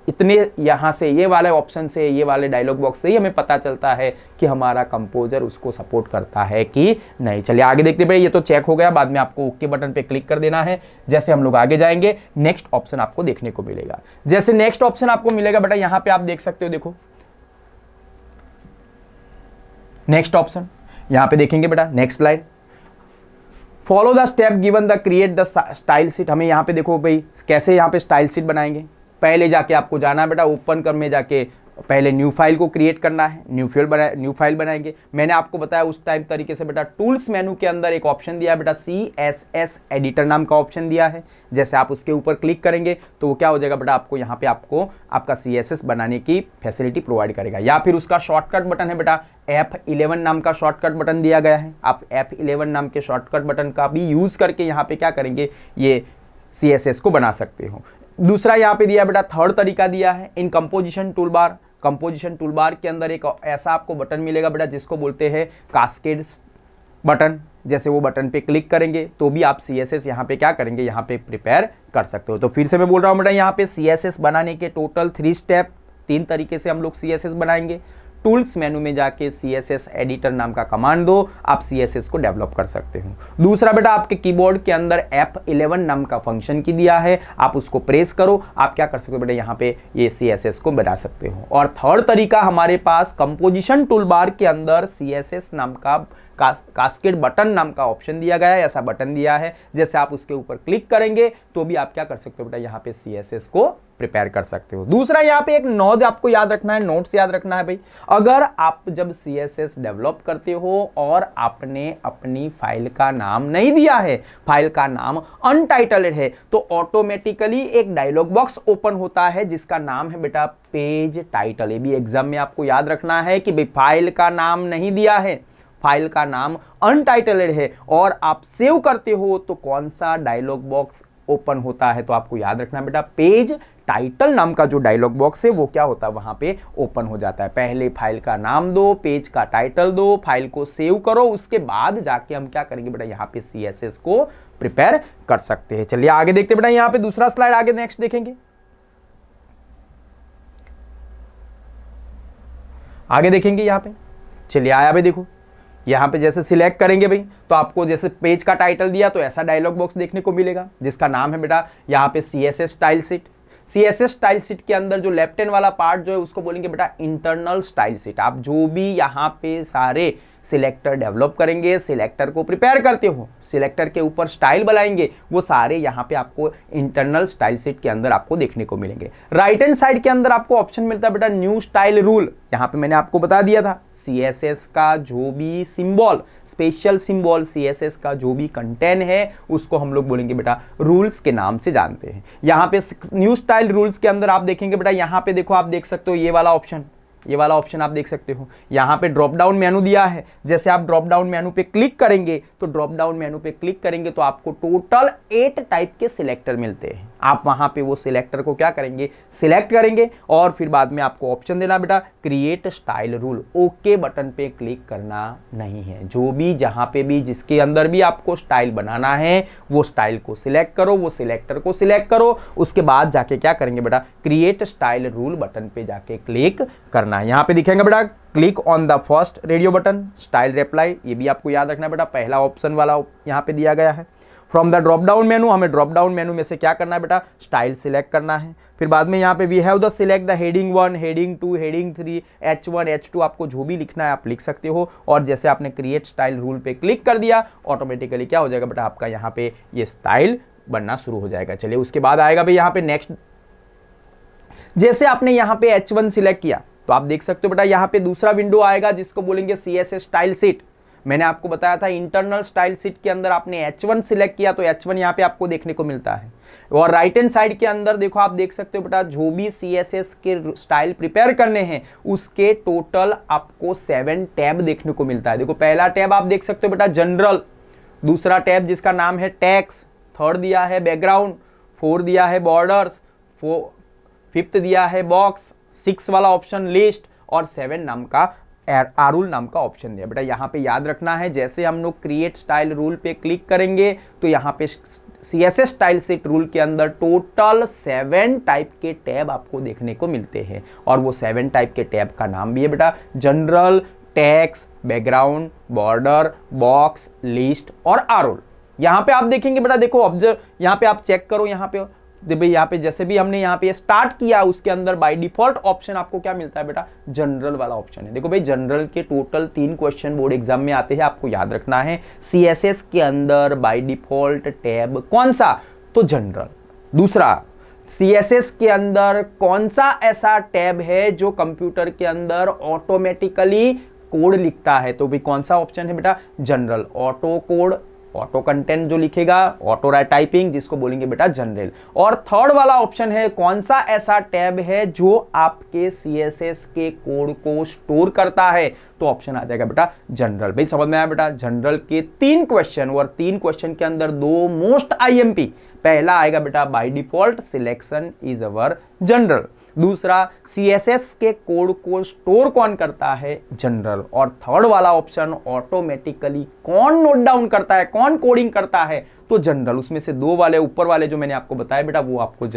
इतने यहाँ से ये वाले ऑप्शन से, ये वाले डायलॉग बॉक्स से ही हमें पता चलता है कि हमारा कंपोजर उसको सपोर्ट करता है कि नहीं। चलिए आगे देखते हैं। ये तो चेक हो गया, बाद में आपको ओके बटन पे क्लिक कर देना है। जैसे हम लोग आगे जाएंगे नेक्स्ट ऑप्शन आपको देखने को मिलेगा। जैसे नेक्स्ट ऑप्शन आपको मिलेगा बेटा यहाँ पे आप देख सकते हो, देखो नेक्स्ट ऑप्शन यहां पे देखेंगे बेटा, next slide. Follow the step given the create the style sheet. हमें यहां पे देखो भाई कैसे यहां पे स्टाइल शीट बनाएंगे। पहले जाके आपको जाना है बेटा ओपन कर में जाके पहले न्यू फाइल को क्रिएट करना है, न्यू फाइल बनाएंगे। मैंने आपको बताया उस टाइम तरीके से बेटा टूल्स मेनू के अंदर एक ऑप्शन दिया है बेटा, CSS एडिटर नाम का ऑप्शन दिया है। जैसे आप उसके ऊपर क्लिक करेंगे तो वो क्या हो जाएगा बेटा, आपको यहाँ पे आपको आपका CSS बनाने की फैसिलिटी प्रोवाइड करेगा। या फिर उसका शॉर्टकट बटन है बेटा, F11 नाम का शॉर्टकट बटन दिया गया है। आप F11 नाम के शॉर्टकट बटन का भी यूज करके यहाँ पे क्या करेंगे, ये CSS को बना सकते हो। दूसरा यहाँ पे दिया बेटा, थर्ड तरीका दिया है इन कंपोजिशन टूलबार। कंपोजिशन टूलबार के अंदर एक ऐसा आपको बटन मिलेगा बेटा जिसको बोलते हैं कास्केड बटन। जैसे वो बटन पे क्लिक करेंगे तो भी आप CSS यहाँ पे क्या करेंगे, यहाँ पे प्रिपेयर कर सकते हो। तो फिर से मैं बोल रहा हूँ बेटा, यहाँ पे CSS बनाने के टोटल 3 स्टेप, 3 तरीके से हम लोग CSS बनाएंगे। टूल्स मेनू में जाके CSS एडिटर नाम का कमांड दो, आप CSS को डेवलप कर सकते हो। दूसरा बेटा, आपके कीबोर्ड के अंदर F11 नाम का फंक्शन की दिया है, आप उसको प्रेस करो, आप क्या कर सकते हो बेटा, यहाँ पे ये CSS को बना सकते हो। और थर्ड तरीका हमारे पास कंपोजिशन टूलबार के अंदर CSS नाम का कास्केड बटन नाम का ऑप्शन दिया गया है, ऐसा बटन दिया है। जैसे आप उसके ऊपर क्लिक करेंगे तो भी आप क्या कर सकते हो बेटा, यहाँ पे CSS को प्रिपेयर कर सकते हो। दूसरा यहाँ पे एक नोट आपको याद रखना है, नोट्स याद रखना है भाई। अगर आप जब CSS डेवलप करते हो और आपने अपनी फाइल का नाम नहीं दिया है, फाइल का नाम अनटाइटल्ड है, तो ऑटोमेटिकली एक डायलॉग बॉक्स ओपन होता है जिसका नाम है बेटा पेज टाइटल। ये भी एग्जाम में आपको याद रखना है कि भाई फाइल का नाम नहीं दिया है, फाइल का नाम अनटाइटल्ड है और आप सेव करते हो तो कौन सा डायलॉग बॉक्स ओपन होता है, तो आपको याद रखना बेटा पेज टाइटल नाम का जो डायलॉग बॉक्स है वो क्या होता है, वहां पे ओपन हो जाता है। पहले फाइल का नाम दो, पेज का टाइटल दो, फाइल को सेव करो, उसके बाद जाके हम क्या करेंगे बेटा, यहाँ पे CSS को प्रिपेयर कर सकते हैं। चलिए आगे देखते बेटा, यहाँ पे दूसरा स्लाइड आगे नेक्स्ट देखेंगे। आगे देखेंगे यहाँ पे, चलिए आया भाई, देखो यहाँ पे जैसे सिलेक्ट करेंगे भाई तो आपको जैसे पेज का टाइटल दिया तो ऐसा डायलॉग बॉक्स देखने को मिलेगा जिसका नाम है बेटा यहाँ पे CSS style sheet. CSS style sheet के अंदर जो लेफ्ट हैंड वाला पार्ट जो है उसको बोलेंगे बेटा इंटरनल स्टाइल शीट। आप जो भी यहाँ पे सारे सिलेक्टर डेवलप करेंगे, सिलेक्टर को प्रिपेयर करते हो, सिलेक्टर के ऊपर स्टाइल बनाएंगे, वो सारे यहाँ पे आपको इंटरनल स्टाइल शीट के अंदर आपको देखने को मिलेंगे। राइट हैंड साइड के अंदर आपको ऑप्शन मिलता है बेटा न्यू स्टाइल रूल। यहाँ पे मैंने आपको बता दिया था CSS का जो भी सिंबल, स्पेशल सिंबल CSS का जो भी कंटेंट है उसको हम लोग बोलेंगे बेटा रूल्स के नाम से जानते हैं। यहाँ पे न्यू स्टाइल रूल्स के अंदर आप देखेंगे बेटा, यहाँ पे देखो आप देख सकते हो ये वाला ऑप्शन आप देख सकते हो। यहाँ पे ड्रॉप डाउन मेनू दिया है, जैसे आप ड्रॉप डाउन मेनू पे क्लिक करेंगे तो ड्रॉप डाउन मेनू पे क्लिक करेंगे तो आपको टोटल 8 टाइप के सिलेक्टर मिलते हैं। आप वहां पे वो सिलेक्टर को क्या करेंगे, सिलेक्ट करेंगे और फिर बाद में आपको ऑप्शन देना बेटा create style rule. Okay button पे क्लिक करना नहीं है, जो भी जहां पे भी जिसके अंदर भी आपको स्टाइल बनाना है वो स्टाइल को सिलेक्ट करो, वो सिलेक्टर को सिलेक्ट करो, उसके बाद जाके क्या करेंगे बेटा क्रिएट स्टाइल रूल बटन पे जाके क्लिक करना है। यहाँ पे दिखेगा बेटा click on the first radio button style reply, ये भी आपको याद रखना बेटा पहला ऑप्शन वाला यहाँ पे दिया गया है। From the drop down menu, हमें ड्रॉप डाउन मेनू में से क्या करना है बेटा स्टाइल सिलेक्ट करना है। फिर बाद में यहाँ पे we have the select the heading 1, heading 2, heading 3, H1, H2, आपको जो भी लिखना है आप लिख सकते हो। और जैसे आपने क्रिएट स्टाइल रूल पे क्लिक कर दिया ऑटोमेटिकली क्या हो जाएगा बेटा आपका यहाँ पे ये स्टाइल बनना शुरू हो जाएगा। चलिए उसके बाद आएगा भाई यहाँ पे नेक्स्ट, जैसे आपने यहाँ पे H1 सिलेक्ट किया तो आप देख सकते हो बेटा यहाँ पे दूसरा विंडो आएगा जिसको बोलेंगे CSS स्टाइल शीट। मैंने आपको बताया था इंटरनल स्टाइल शीट के अंदर आपने H1 सिलेक्ट किया तो H1 यहाँ पे आपको देखने को मिलता है। और राइट हैंड साइड के अंदर देखो आप देख सकते हो बेटा जो भी CSS के स्टाइल प्रिपेयर करने हैं उसके टोटल आपको 7 टैब देखने को मिलता है। देखो पहला टैब आप देख सकते हो बेटा जनरल, दूसरा टैब जिसका नाम है टैक्स, थर्ड दिया है बैकग्राउंड, 4 दिया है बॉर्डर्स, 5th दिया है बॉक्स, 6 वाला ऑप्शन लिस्ट और 7 नाम का आरूल नाम का ऑप्शन दिया। बेटा यहाँ पे याद रखना है जैसे हम लोग क्रिएट स्टाइल रूल पे क्लिक करेंगे तो यहाँ पे CSS स्टाइल शीट रूल के अंदर टोटल 7 टाइप के टैब आपको देखने को मिलते हैं और वो 7 टाइप के टैब का नाम भी है बेटा general, tax, background, border, box, list और आरूल। यहाँ पे आप देखेंगे बेटा देखो ऑब्जर्व, यहाँ पे आप चेक करो, यहाँ पे भाई यहाँ पे जैसे भी हमने यहाँ पे स्टार्ट किया उसके अंदर बाय डिफॉल्ट ऑप्शन आपको क्या मिलता है बेटा जनरल वाला ऑप्शन है। देखो भाई जनरल के टोटल 3 क्वेश्चन बोर्ड एग्जाम में आते हैं, आपको याद रखना है CSS के अंदर बाय डिफॉल्ट टैब कौन सा, तो जनरल। दूसरा CSS के अंदर कौन सा ऐसा टैब है जो कंप्यूटर के अंदर ऑटोमेटिकली कोड लिखता है? तो भी कौन सा ऑप्शन है बेटा? General. Auto code, auto content जो लिखेगा, ऑटो टाइपिंग जिसको बोलेंगे बेटा जनरल। और थर्ड वाला ऑप्शन है कौन सा ऐसा टैब है जो आपके CSS के कोड को स्टोर करता है? तो ऑप्शन आ जाएगा बेटा जनरल। भाई समझ में आया बेटा? जनरल के 3 क्वेश्चन, और 3 क्वेश्चन के अंदर 2 मोस्ट IMP। पहला आएगा बेटा by default selection is our general. दूसरा CSS के कोड को स्टोर कौन करता है? जनरल। और थर्ड वाला ऑप्शन ऑटोमेटिकली कौन नोट डाउन करता है, कौन कोडिंग करता है? तो जनरल। उसमें से 2 वाले ऊपर वाले जो मैंने आपको बताया बेटा वो आपको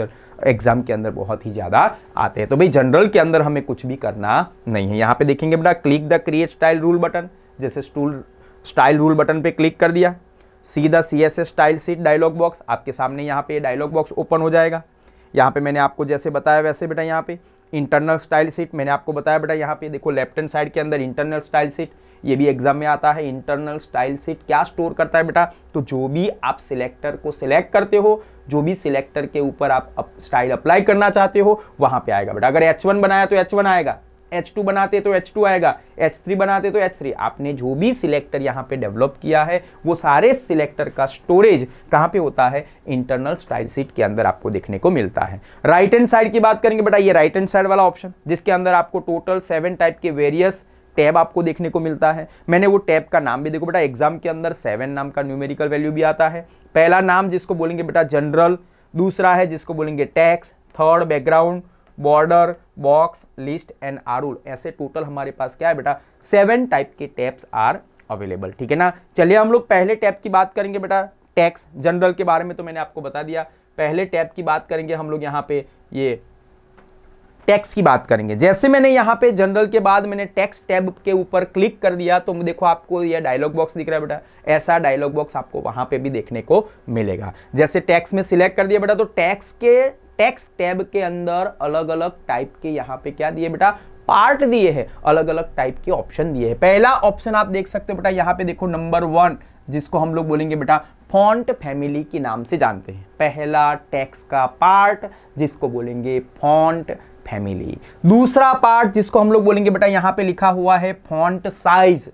एग्जाम के अंदर बहुत ही ज्यादा आते हैं। तो भाई जनरल के अंदर हमें कुछ भी करना नहीं है। यहां पे देखेंगे बेटा click the create style rule button, जैसे स्टाइल रूल बटन पे क्लिक कर दिया, सीधा CSS style sheet dialog box आपके सामने यहाँ पे डायलॉग बॉक्स ओपन हो जाएगा। यहाँ पे मैंने आपको जैसे बताया वैसे बेटा यहाँ पे इंटरनल स्टाइल शीट मैंने आपको बताया बेटा, यहाँ पे देखो लेफ्ट हैंड साइड के अंदर इंटरनल स्टाइल शीट, ये भी एग्जाम में आता है। इंटरनल स्टाइल शीट क्या स्टोर करता है बेटा? तो जो भी आप सिलेक्टर को सिलेक्ट करते हो, जो भी सिलेक्टर के ऊपर आप स्टाइल अप्लाई करना चाहते हो वहां पे आएगा बेटा। अगर H1 बनाया तो H1 आएगा, H2 बनाते तो H2 आएगा, H3 बनाते तो H3। आपने जो भी सिलेक्टर यहाँ पे डेवलप किया है वो सारे सिलेक्टर का स्टोरेज कहाँ पे होता है? इंटरनल स्टाइल शीट के अंदर आपको देखने को मिलता है। राइट हैंड साइड की बात करेंगे बेटा, ये राइट हैंड साइड वाला ऑप्शन जिसके अंदर आपको टोटल 7 टाइप के वेरियस टैब आपको देखने को मिलता है। मैंने वो टैब का नाम भी देखो बेटा, एग्जाम के अंदर 7 नाम का न्यूमेरिकल वैल्यू भी आता है। पहला नाम जिसको बोलेंगे बेटा जनरल, दूसरा है जिसको बोलेंगे text, third background, border, box, list and आरूल। ऐसे टोटल हमारे पास क्या है बेटा? 7 टाइप के टैब्स आर अवेलेबल। ठीक है ना? चलिए हम लोग पहले टैब की बात करेंगे बेटा, टेक्स्ट। जनरल के बारे में तो मैंने आपको बता दिया। पहले टैब की बात करेंगे हम लोग, यहाँ पे ये टेक्स्ट की बात करेंगे। जैसे मैंने यहाँ पे जनरल के बाद मैंने टेक्स्ट टैब के ऊपर क्लिक कर दिया तो देखो आपको ये डायलॉग बॉक्स दिख रहा है बेटा। ऐसा डायलॉग बॉक्स आपको वहां पे भी देखने को मिलेगा। जैसे टेक्स्ट में सिलेक्ट कर दिया बेटा तो टेक्स्ट टैब के अंदर अलग अलग टाइप के यहाँ पे क्या दिए बेटा? पार्ट दिए हैं, अलग अलग टाइप के ऑप्शन दिए हैं। पहला ऑप्शन आप देख सकते हो बेटा, यहाँ पे देखो नंबर 1 जिसको हम लोग बोलेंगे बेटा फॉन्ट फैमिली के नाम से जानते हैं। पहला टेक्स्ट का पार्ट जिसको बोलेंगे फॉन्ट फैमिली। दूसरा पार्ट जिसको हम लोग बोलेंगे बेटा, यहाँ पे लिखा हुआ है फॉन्ट साइज।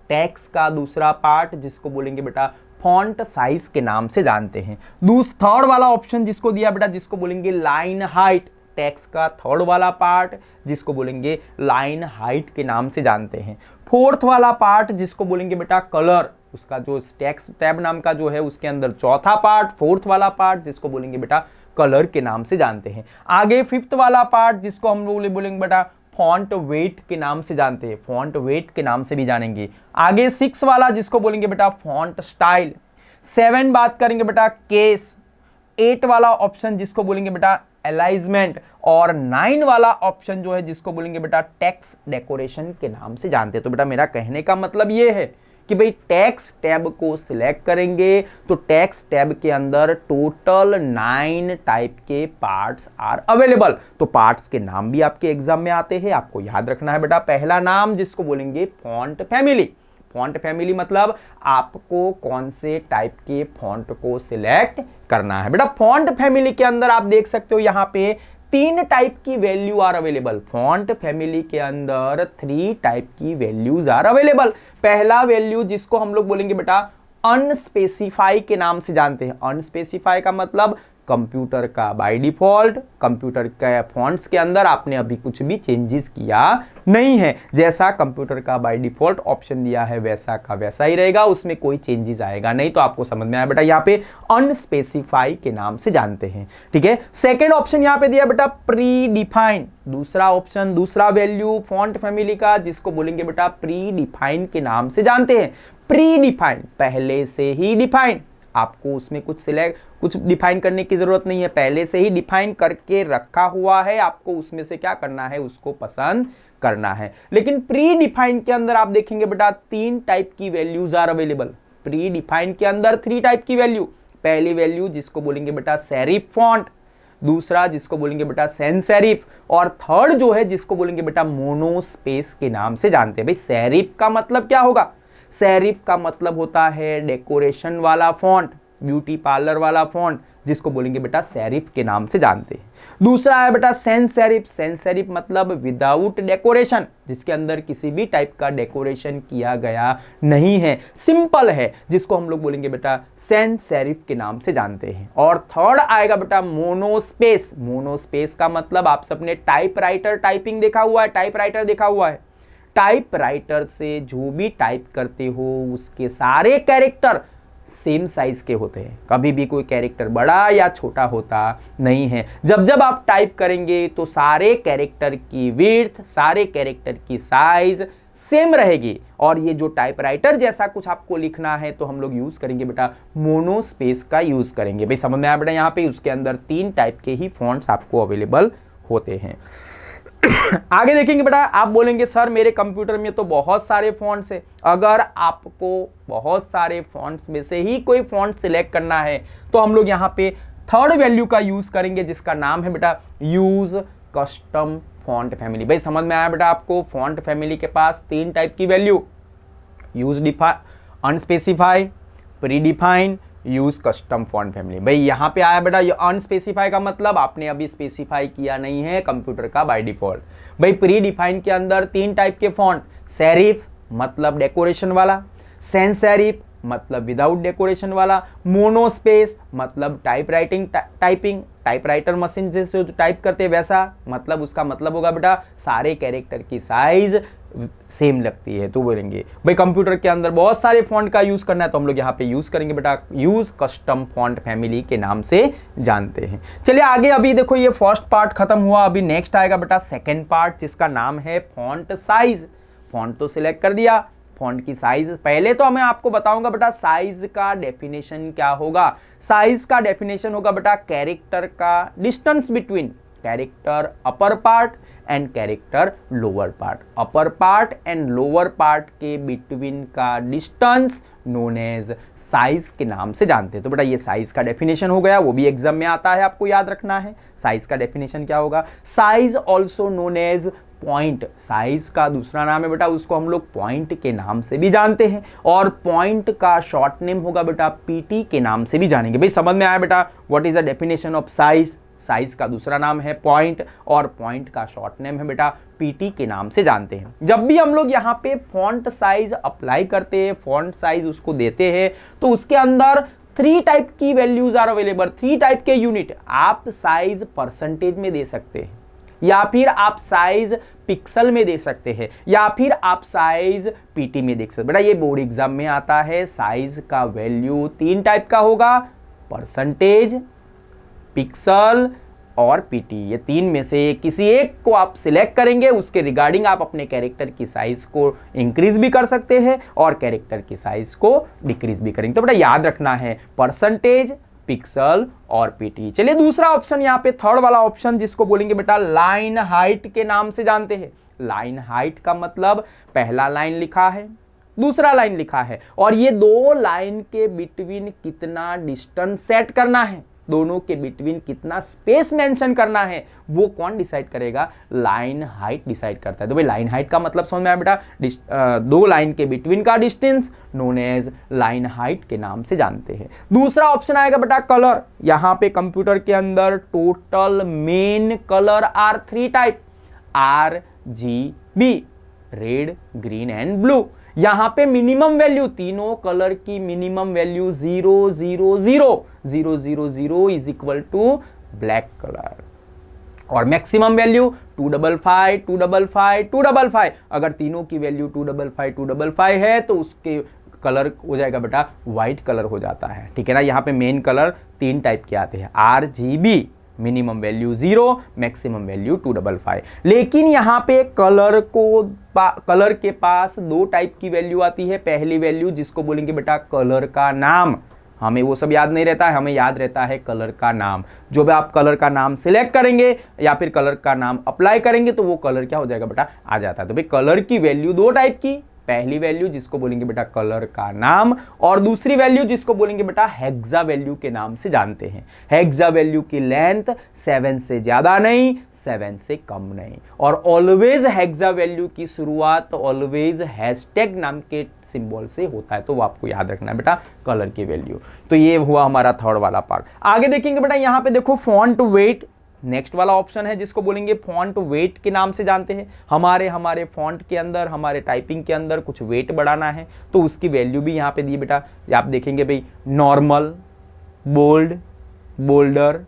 टेक्स्ट का दूसरा पार्ट जिसको बोलेंगे बेटा फॉन्ट साइज के नाम से जानते हैं। थर्ड वाला ऑप्शन जिसको दिया बेटा, जिसको बोलेंगे लाइन हाइट। टेक्स्ट का थर्ड वाला पार्ट जिसको बोलेंगे लाइन हाइट के नाम से जानते हैं। फोर्थ वाला पार्ट जिसको बोलेंगे बेटा कलर, उसका जो टेक्स्ट टैब नाम का जो है उसके अंदर चौथा पार्ट, फोर्थ वाला पार्ट जिसको बोलेंगे बेटा कलर के नाम से जानते हैं। आगे फिफ्थ वाला पार्ट जिसको हम लोग बोलेंगे बेटा फॉन्ट वेट के नाम से जानते हैं, फॉन्ट वेट के नाम से भी जानेंगे। आगे 6 वाला जिसको बोलेंगे बेटा फॉन्ट स्टाइल। 7 बात करेंगे बेटा केस। 8 वाला ऑप्शन जिसको बोलेंगे बेटा अलाइनमेंट। और 9 वाला ऑप्शन जो है जिसको बोलेंगे बेटा टेक्स्ट डेकोरेशन के नाम से जानते हैं। तो बेटा मेरा कहने का मतलब ये है कि भाई टेक्स्ट टैब को सिलेक्ट करेंगे तो टेक्स्ट टैब के अंदर टोटल 9 टाइप के पार्ट्स आर अवेलेबल। तो पार्ट्स के नाम भी आपके एग्जाम में आते हैं, आपको याद रखना है बेटा। पहला नाम जिसको बोलेंगे फॉन्ट फैमिली। फॉन्ट फैमिली मतलब आपको कौन से टाइप के फॉन्ट को सिलेक्ट करना है बेटा। फॉन्ट फैमिली के अंदर आप देख सकते हो यहाँ पे 3 टाइप की value are available. Font family के अंदर 3 टाइप की वैल्यूज आर अवेलेबल। पहला वैल्यू जिसको हम लोग बोलेंगे बेटा अनस्पेसिफाई के नाम से जानते हैं। अनस्पेसिफाई का मतलब कंप्यूटर का बाय डिफॉल्ट कंप्यूटर के फॉन्ट्स के अंदर आपने अभी कुछ भी चेंजेस किया नहीं है। जैसा कंप्यूटर का बाय डिफॉल्ट ऑप्शन दिया है वैसा का वैसा ही रहेगा, उसमें कोई चेंजेस आएगा नहीं। तो आपको समझ में आया बेटा, यहाँ पे अनस्पेसिफाई के नाम से जानते हैं। ठीक है। सेकेंड ऑप्शन यहाँ पे दिया बेटा प्री डिफाइन। दूसरा ऑप्शन, दूसरा वैल्यू फॉन्ट फैमिली का जिसको बोलेंगे बेटा प्री डिफाइन के नाम से जानते हैं। प्री डिफाइन पहले से ही डिफाइन, आपको उसमें कुछ डिफाइन करने की जरूरत नहीं है, पहले से ही डिफाइन करके रखा हुआ है। आपको उसमें से क्या करना है, उसको पसंद करना है। लेकिन प्री डिफाइन के अंदर आप देखेंगे बेटा 3 टाइप की values are available. Predefine के अंदर 3 टाइप की वैल्यू। पहली वैल्यू जिसको बोलेंगे बेटा सेरिफ फॉन्ट, दूसरा जिसको बोलेंगे बेटा सैंस सेरिफ, और थर्ड जो है जिसको बोलेंगे बेटा मोनोस्पेस के नाम से जानते हैं। भाई सेरिफ का मतलब क्या होगा? सेरिफ का मतलब होता है डेकोरेशन वाला फॉन्ट, ब्यूटी पार्लर वाला फॉन्ट, जिसको बोलेंगे बेटा सेरिफ के नाम से जानते हैं। दूसरा है बेटा सेंस सेरिफ। सेंस सेरिफ मतलब विदाउट डेकोरेशन, जिसके अंदर किसी भी टाइप का डेकोरेशन किया गया नहीं है, सिंपल है, जिसको हम लोग बोलेंगे बेटा सेंस सेरिफ के नाम से जानते हैं। और थर्ड आएगा बेटा मोनोस्पेस। मोनोस्पेस का मतलब आप सबने टाइपराइटर टाइपिंग देखा हुआ है, टाइपराइटर देखा हुआ है। टाइपराइटर से जो भी टाइप करते हो उसके सारे कैरेक्टर सेम साइज के होते हैं, कभी भी कोई कैरेक्टर बड़ा या छोटा होता नहीं है। जब जब आप टाइप करेंगे तो सारे कैरेक्टर की विड्थ, सारे कैरेक्टर की साइज सेम रहेगी। और ये जो टाइपराइटर जैसा कुछ आपको लिखना है तो हम लोग यूज करेंगे बेटा मोनोस्पेस का यूज करेंगे। भाई समझ में आया बेटा, यहाँ पे उसके अंदर 3 टाइप के ही फॉन्ट्स आपको अवेलेबल होते हैं। आगे देखेंगे बेटा, आप बोलेंगे सर मेरे कंप्यूटर में तो बहुत सारे फॉन्ट्स है। अगर आपको बहुत सारे फॉन्ट्स में से ही कोई फॉन्ट सिलेक्ट करना है तो हम लोग यहाँ पे थर्ड वैल्यू का यूज करेंगे, जिसका नाम है बेटा यूज कस्टम फॉन्ट फैमिली। भाई समझ में आया बेटा आपको, फॉन्ट फैमिली के पास 3 टाइप की value, use अनस्पेसिफाई, predefine, use custom font family. भाई यहाँ पे आया बेटा, ये अनस्पेसिफाई का मतलब आपने अभी स्पेसिफाई किया नहीं है कंप्यूटर का बाय डिफॉल्ट। भाई प्री डिफाइन के अंदर 3 टाइप के फॉन्ट, सेरिफ मतलब डेकोरेशन वाला, सेंस सेरिफ मतलब विदाउट डेकोरेशन वाला, मोनोस्पेस मतलब टाइपिंग टाइपराइटर मशीन जैसे जो टाइप करते हैं वैसा, मतलब उसका मतलब होगा बेटा सारे कैरेक्टर की साइज सेम लगती है। तो बोलेंगे भाई कंप्यूटर के अंदर बहुत सारे फॉन्ट का यूज करना है तो हम लोग यहाँ पे यूज करेंगे बेटा यूज कस्टम फॉन्ट फैमिली के नाम से जानते हैं। चलिए आगे, अभी देखो ये फर्स्ट पार्ट खत्म हुआ, अभी नेक्स्ट आएगा बेटा सेकेंड पार्ट, जिसका नाम है फॉन्ट साइज। फॉन्ट तो सिलेक्ट कर दिया, फॉन्ट की साइज पहले तो मैं आपको बताऊंगा बेटा साइज का डेफिनेशन क्या होगा। साइज का डेफिनेशन होगा बेटा कैरेक्टर का distance between character upper part and character lower part. Upper part and lower part के बिटवीन का डिस्टेंस नोन एज साइज के नाम से जानते हैं। तो बेटा ये साइज का डेफिनेशन हो गया, वो भी एग्जाम में आता है, आपको याद रखना है। साइज का डेफिनेशन क्या होगा, size also known as point. Size का दूसरा नाम है बेटा, उसको हम लोग पॉइंट के नाम से भी जानते हैं, और पॉइंट का शॉर्ट नेम होगा बेटा पीटी के नाम से भी जानेंगे। भाई समझ में आया बेटा, what is the definition of size. Size का दूसरा नाम है पॉइंट, और पॉइंट का शॉर्ट नेम है बेटा पीटी के नाम से जानते हैं। जब भी हम लोग यहाँ पे फॉन्ट साइज अप्लाई करते हैं, फॉन्ट साइज उसको देते हैं, तो उसके अंदर 3 टाइप की वैल्यूज आर अवेलेबल, 3 टाइप के यूनिट। आप साइज परसेंटेज में दे सकते हैं, या फिर आप साइज पिक्सल में दे सकते हैं, या फिर आप साइज पीटी में देख सकते हैं। बेटा ये बोर्ड एग्जाम में आता है, साइज का वैल्यू 3 टाइप का होगा, परसेंटेज, पिक्सल और पीटी। ये 3 में से किसी एक को आप सिलेक्ट करेंगे, उसके रिगार्डिंग आप अपने कैरेक्टर की साइज को इंक्रीज भी कर सकते हैं और कैरेक्टर की साइज को डिक्रीज भी करेंगे। तो बेटा याद रखना है परसेंटेज, पिक्सल और पीटी। चलिए दूसरा ऑप्शन यहाँ पे थर्ड वाला ऑप्शन, जिसको बोलेंगे बेटा लाइन हाइट के नाम से जानते हैं। लाइन हाइट का मतलब पहला लाइन लिखा है, दूसरा लाइन लिखा है, और ये 2 लाइन के बिटवीन कितना डिस्टेंस सेट करना है, दोनों के बिटवीन कितना स्पेस मेंशन करना है, वो कौन डिसाइड करेगा, लाइन हाइट डिसाइड करता है। तो भाई लाइन हाइट का मतलब समझ में आया बेटा, 2 लाइन के बिटवीन का distance known as line height के नाम से जानते हैं। दूसरा ऑप्शन आएगा बेटा कलर। यहाँ पे कंप्यूटर के अंदर total main colour are 3 type, RGB, red, green and blue. यहां पे मिनिमम वैल्यू, तीनों कलर की minimum value 0 0 0 0 0 0 is equal to black colour, और मैक्सिमम वैल्यू 255 255 255। अगर तीनों की वैल्यू 255 255 है तो उसके कलर हो जाएगा बेटा व्हाइट कलर हो जाता है, ठीक है ना। यहाँ पे मेन कलर 3 टाइप के आते हैं, RGB, minimum value 0, maximum value 255। लेकिन यहाँ पे कलर के पास 2 टाइप की वैल्यू आती है। पहली वैल्यू जिसको बोलेंगे बेटा कलर का नाम, हमें वो सब याद नहीं रहता है, हमें याद रहता है कलर का नाम। जो भी आप कलर का नाम सिलेक्ट करेंगे या फिर कलर का नाम अप्लाई करेंगे तो वो कलर क्या हो जाएगा बेटा, आ जाता है। तो भाई कलर की वैल्यू 2 टाइप की, पहली वैल्यू जिसको बोलेंगे बेटा कलर का नाम, और दूसरी वैल्यू जिसको बोलेंगे बेटा हेक्सा वैल्यू के नाम से जानते हैं। हेक्सा वैल्यू की लेंथ 7 से ज्यादा नहीं, 7 से कम नहीं, और ऑलवेज हेक्सा वैल्यू की शुरुआत ऑलवेज हैशटैग नाम के सिंबल से होता है, तो वो आपको याद रखना है बेटा कलर की वैल्यू। तो ये हुआ हमारा थर्ड वाला पार्ट। आगे देखेंगे बेटा यहां पे देखो फॉन्ट वेट, नेक्स्ट वाला ऑप्शन है जिसको बोलेंगे फॉन्ट वेट के नाम से जानते हैं। हमारे फॉन्ट के अंदर, हमारे टाइपिंग के अंदर कुछ वेट बढ़ाना है, तो उसकी वैल्यू भी यहाँ पे दी बेटा। आप देखेंगे भाई नॉर्मल, बोल्ड, बोल्डर,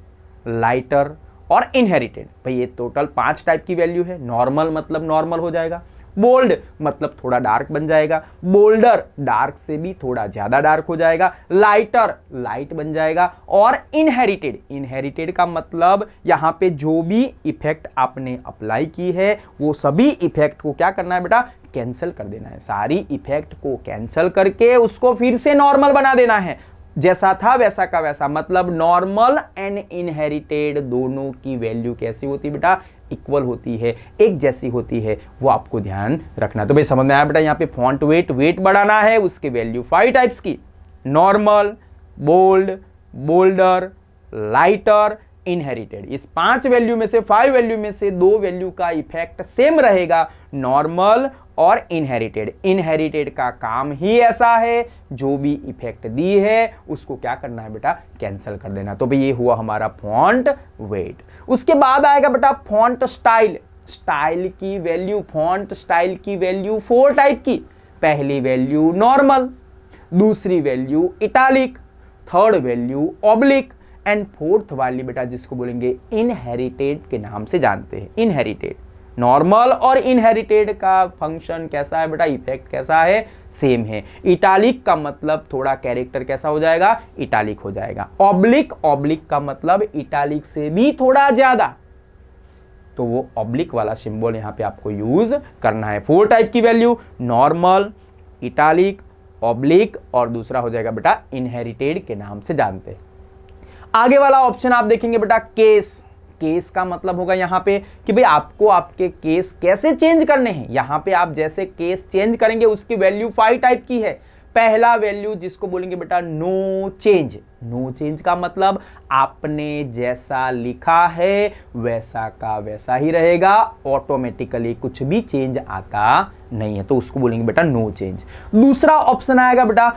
लाइटर और इनहेरिटेड। भाई ये टोटल 5 टाइप की वैल्यू है। नॉर्मल मतलब नॉर्मल हो जाएगा, बोल्ड मतलब थोड़ा डार्क बन जाएगा, बोल्डर डार्क से भी थोड़ा ज्यादा डार्क हो जाएगा, लाइटर लाइट बन जाएगा, और इनहेरिटेड, इनहेरिटेड का मतलब यहां पे जो भी इफेक्ट आपने अप्लाई की है वो सभी इफेक्ट को क्या करना है बेटा, कैंसिल कर देना है। सारी इफेक्ट को कैंसिल करके उसको फिर से नॉर्मल बना देना है, जैसा था वैसा का वैसा। मतलब नॉर्मल एंड इनहेरिटेड दोनों की वैल्यू कैसी होती है बेटा, इक्वल होती है, एक जैसी होती है, वो आपको ध्यान रखना। तो भाई समझ में आया बेटा, यहाँ पे फॉन्ट वेट, वेट बढ़ाना है, उसकी वैल्यू 5 टाइप्स की, normal, bold, bolder, lighter, inherited. इस 5 वैल्यू में से 5 वैल्यू में से 2 वैल्यू का इफेक्ट सेम रहेगा, नॉर्मल और इनहेरिटेड। इनहेरिटेड का काम ही ऐसा है, जो भी इफेक्ट दी है उसको क्या करना है बेटा, कैंसिल कर देना। तो भाई ये हुआ हमारा फॉन्ट वेट। उसके बाद आएगा बेटा फॉन्ट स्टाइल। स्टाइल की वैल्यू, फॉन्ट स्टाइल की वैल्यू 4 टाइप की। पहली वैल्यू नॉर्मल, दूसरी value italic, third value oblique, and fourth वाली बेटा जिसको बोलेंगे इनहेरिटेड के नाम से जानते हैं। इनहेरिटेड, नॉर्मल और इनहेरिटेड का फंक्शन कैसा है बेटा, इफेक्ट कैसा है, सेम है। इटालिक का मतलब थोड़ा कैरेक्टर कैसा हो जाएगा, इटालिक हो जाएगा। ऑब्लिक, ऑब्लिक का मतलब इटालिक से भी थोड़ा ज्यादा, तो वो ऑब्लिक वाला सिंबल यहां पे आपको यूज करना है। 4 टाइप की वैल्यू, नॉर्मल, इटालिक, ऑब्लिक, और दूसरा हो जाएगा बेटा इनहेरिटेड के नाम से जानते हैं। आगे वाला ऑप्शन आप देखेंगे बेटा केस। केस का मतलब होगा यहां पे कि भाई आपको आपके केस कैसे चेंज करने हैं। यहां पे आप जैसे केस चेंज करेंगे उसकी वैल्यू 5 टाइप की है। पहला वैल्यू जिसको बोलेंगे बेटा नो चेंज। नो चेंज का मतलब आपने जैसा लिखा है वैसा का वैसा ही रहेगा, ऑटोमेटिकली कुछ भी चेंज आता नहीं है, तो उसको बोलेंगे बेटा नो चेंज। दूसरा ऑप्शन आएगा बेटा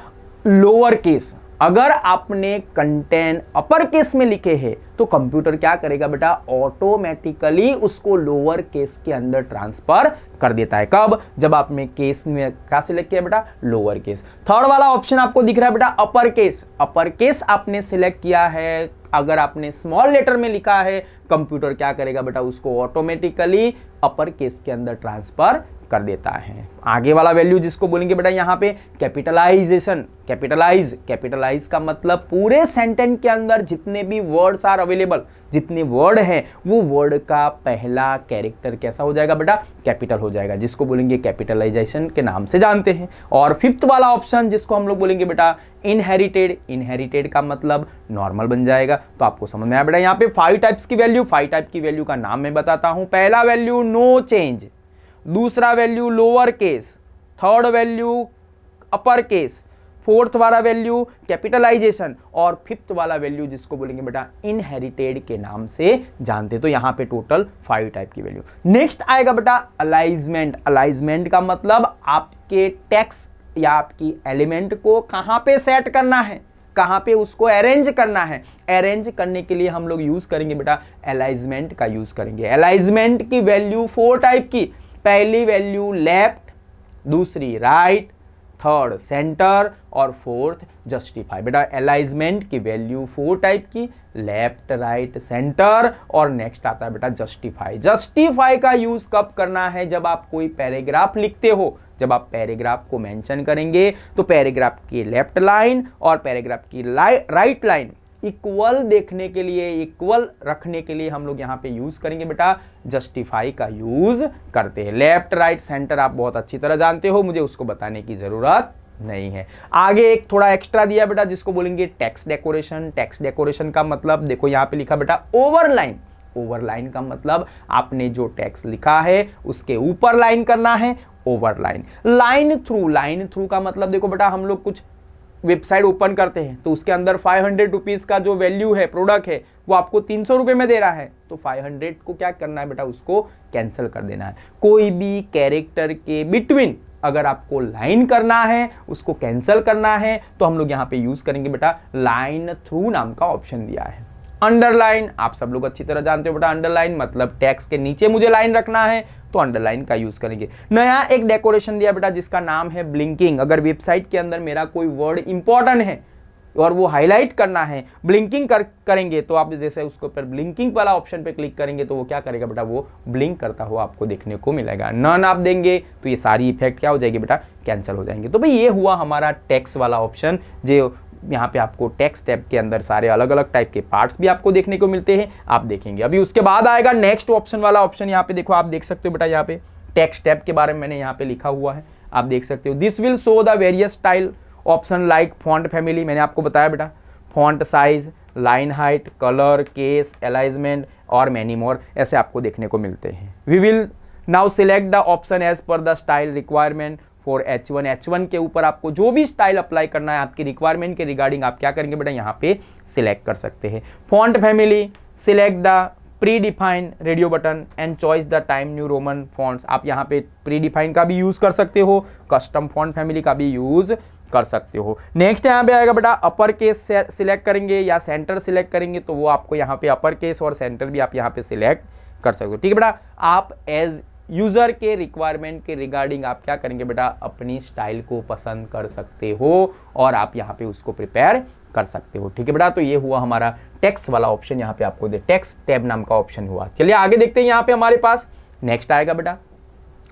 लोअर केस। अगर आपने कंटेंट अपर केस में लिखे हैं तो कंप्यूटर क्या करेगा बेटा, ऑटोमेटिकली उसको लोअर केस के अंदर ट्रांसफर कर देता है। कब, जब आपने केस में क्या सिलेक्ट किया बेटा, लोअर केस। थर्ड वाला ऑप्शन आपको दिख रहा है बेटा अपर केस। अपर केस आपने सिलेक्ट किया है, अगर आपने स्मॉल लेटर में लिखा है कंप्यूटर क्या करेगा बेटा, उसको ऑटोमेटिकली अपर केस के अंदर ट्रांसफर कर देता है। आगे वाला वैल्यू जिसको बोलेंगे बेटा यहां पे कैपिटलाइजेशन। कैपिटलाइज का मतलब पूरे सेंटेंस के अंदर जितने भी वर्ड्स आर अवेलेबल, जितने वर्ड हैं वो वर्ड का पहला कैरेक्टर कैसा हो जाएगा बेटा, कैपिटल हो जाएगा, जिसको बोलेंगे कैपिटलाइजेशन के नाम से जानते हैं। और फिफ्थ वाला ऑप्शन जिसको हम लोग बोलेंगे बेटा इनहेरिटेड। इनहेरिटेड का मतलब नॉर्मल बन जाएगा। तो आपको समझ में आया बेटा, यहाँ पे 5 टाइप्स की वैल्यू, 5 टाइप की वैल्यू का नाम मैं बताता हूं। पहला वैल्यू नो चेंज, दूसरा value lower case, third value upper case, fourth वाला वैल्यू कैपिटलाइजेशन, और फिफ्थ वाला वैल्यू जिसको बोलेंगे बेटा इनहेरिटेड के नाम से जानते। तो यहां पे टोटल 5 टाइप की वैल्यू। नेक्स्ट आएगा बेटा अलाइजमेंट। अलाइजमेंट का मतलब आपके टेक्स्ट या आपकी एलिमेंट को कहां पे सेट करना है, कहां पे उसको अरेंज करना है। अरेंज करने के लिए हम लोग यूज करेंगे बेटा अलाइजमेंट का यूज करेंगे। अलाइजमेंट की वैल्यू 4 टाइप की। पहली वैल्यू लेफ्ट, दूसरी राइट, थर्ड सेंटर, और फोर्थ जस्टिफाई। बेटा अलाइजमेंट की वैल्यू 4 टाइप की, लेफ्ट, राइट, सेंटर, और नेक्स्ट आता है बेटा जस्टिफाई। जस्टिफाई का यूज कब करना है, जब आप कोई पैराग्राफ लिखते हो। जब आप पैराग्राफ को मेंशन करेंगे तो पैराग्राफ की लेफ्ट लाइन और पैराग्राफ की राइट लाइन इक्वल देखने के लिए, इक्वल रखने के लिए हम लोग यहाँ पे यूज करेंगे बेटा जस्टिफाई का यूज करते हैं। लेफ्ट, राइट, सेंटर आप बहुत अच्छी तरह जानते हो, मुझे उसको बताने की जरूरत नहीं है। आगे एक थोड़ा एक्स्ट्रा दिया बेटा जिसको बोलेंगे टेक्स्ट डेकोरेशन। टेक्स्ट डेकोरेशन का मतलब देखो यहाँ पे लिखा बेटा ओवरलाइन। ओवरलाइन का मतलब आपने जो टेक्स्ट लिखा है उसके ऊपर लाइन करना है, ओवरलाइन। लाइन थ्रू का मतलब देखो बेटा, हम लोग कुछ वेबसाइट ओपन करते हैं तो उसके अंदर 500 रुपीज़ का जो वैल्यू है, प्रोडक्ट है, वो आपको 300 रुपये में दे रहा है, तो 500 को क्या करना है बेटा, उसको कैंसिल कर देना है। कोई भी कैरेक्टर के बिटवीन अगर आपको लाइन करना है, उसको कैंसिल करना है, तो हम लोग यहाँ पे यूज करेंगे बेटा लाइन थ्रू नाम का ऑप्शन दिया है। अंडरलाइन आप सब लोग अच्छी तरह जानते हो बेटा, अंडरलाइन मतलब टेक्स्ट के नीचे मुझे लाइन रखना है तो अंडरलाइन का यूज करेंगे। नया एक डेकोरेशन दिया बेटा जिसका नाम है ब्लिंकिंग। अगर वेबसाइट के अंदर मेरा कोई वर्ड इंपॉर्टेंट है और वो हाईलाइट करना है, ब्लिंकिंग करेंगे तो आप जैसे उसके ऊपर ब्लिंकिंग वाला ऑप्शन पे क्लिक करेंगे तो वो क्या करेगा बेटा, वो ब्लिंक करता हुआ आपको देखने को मिलेगा। नन आप देंगे तो ये सारी इफेक्ट क्या हो जाएगी बेटा, कैंसिल हो जाएंगे। तो भाई ये हुआ हमारा टेक्स्ट वाला ऑप्शन, जो यहाँ पे आपको टेक्स्ट टैब के अंदर सारे अलग अलग टाइप के पार्ट्स भी आपको देखने को मिलते हैं, आप देखेंगे। अभी उसके बाद आएगा नेक्स्ट ऑप्शन वाला ऑप्शन। यहाँ पे देखो, आप देख सकते हो बेटा, यहाँ पे टेक्स्ट टैब के बारे में मैंने यहाँ पे लिखा हुआ है, आप देख सकते हो। This will show the various style option like font family, मैंने आपको बताया बेटा, font size, line height, colour, case, alignment और मैनी मोर, ऐसे आपको देखने को मिलते हैं। We will now select the option as per the style requirement for H1। H1 के ऊपर आपको जो भी स्टाइल अप्लाई करना है आपकी रिक्वायरमेंट के रिगार्डिंग, आप क्या करेंगे बेटा, यहाँ पे सिलेक्ट कर सकते हैं। Font family, select the pre define radio button and choice the time new Roman fonts. आप यहाँ पे प्री डिफाइन का भी यूज कर सकते हो, कस्टम फॉन्ट फैमिली का भी यूज कर सकते हो। नेक्स्ट यहाँ पे आएगा बेटा अपर केस सिलेक्ट करेंगे या सेंटर सिलेक्ट करेंगे, तो वो आपको यहाँ पे अपर केस और सेंटर भी आप यहाँ पे सिलेक्ट कर सकते हो। ठीक है बेटा, आप एज यूजर के रिक्वायरमेंट के रिगार्डिंग आप क्या करेंगे बेटा, अपनी स्टाइल को पसंद कर सकते हो और आप यहाँ पे उसको प्रिपेयर कर सकते हो। ठीक है बेटा, तो ये हुआ हमारा टेक्स्ट वाला ऑप्शन, यहाँ पे आपको टेक्स्ट टैब नाम का ऑप्शन हुआ। चलिए आगे देखते हैं, यहाँ पे हमारे पास नेक्स्ट आएगा बेटा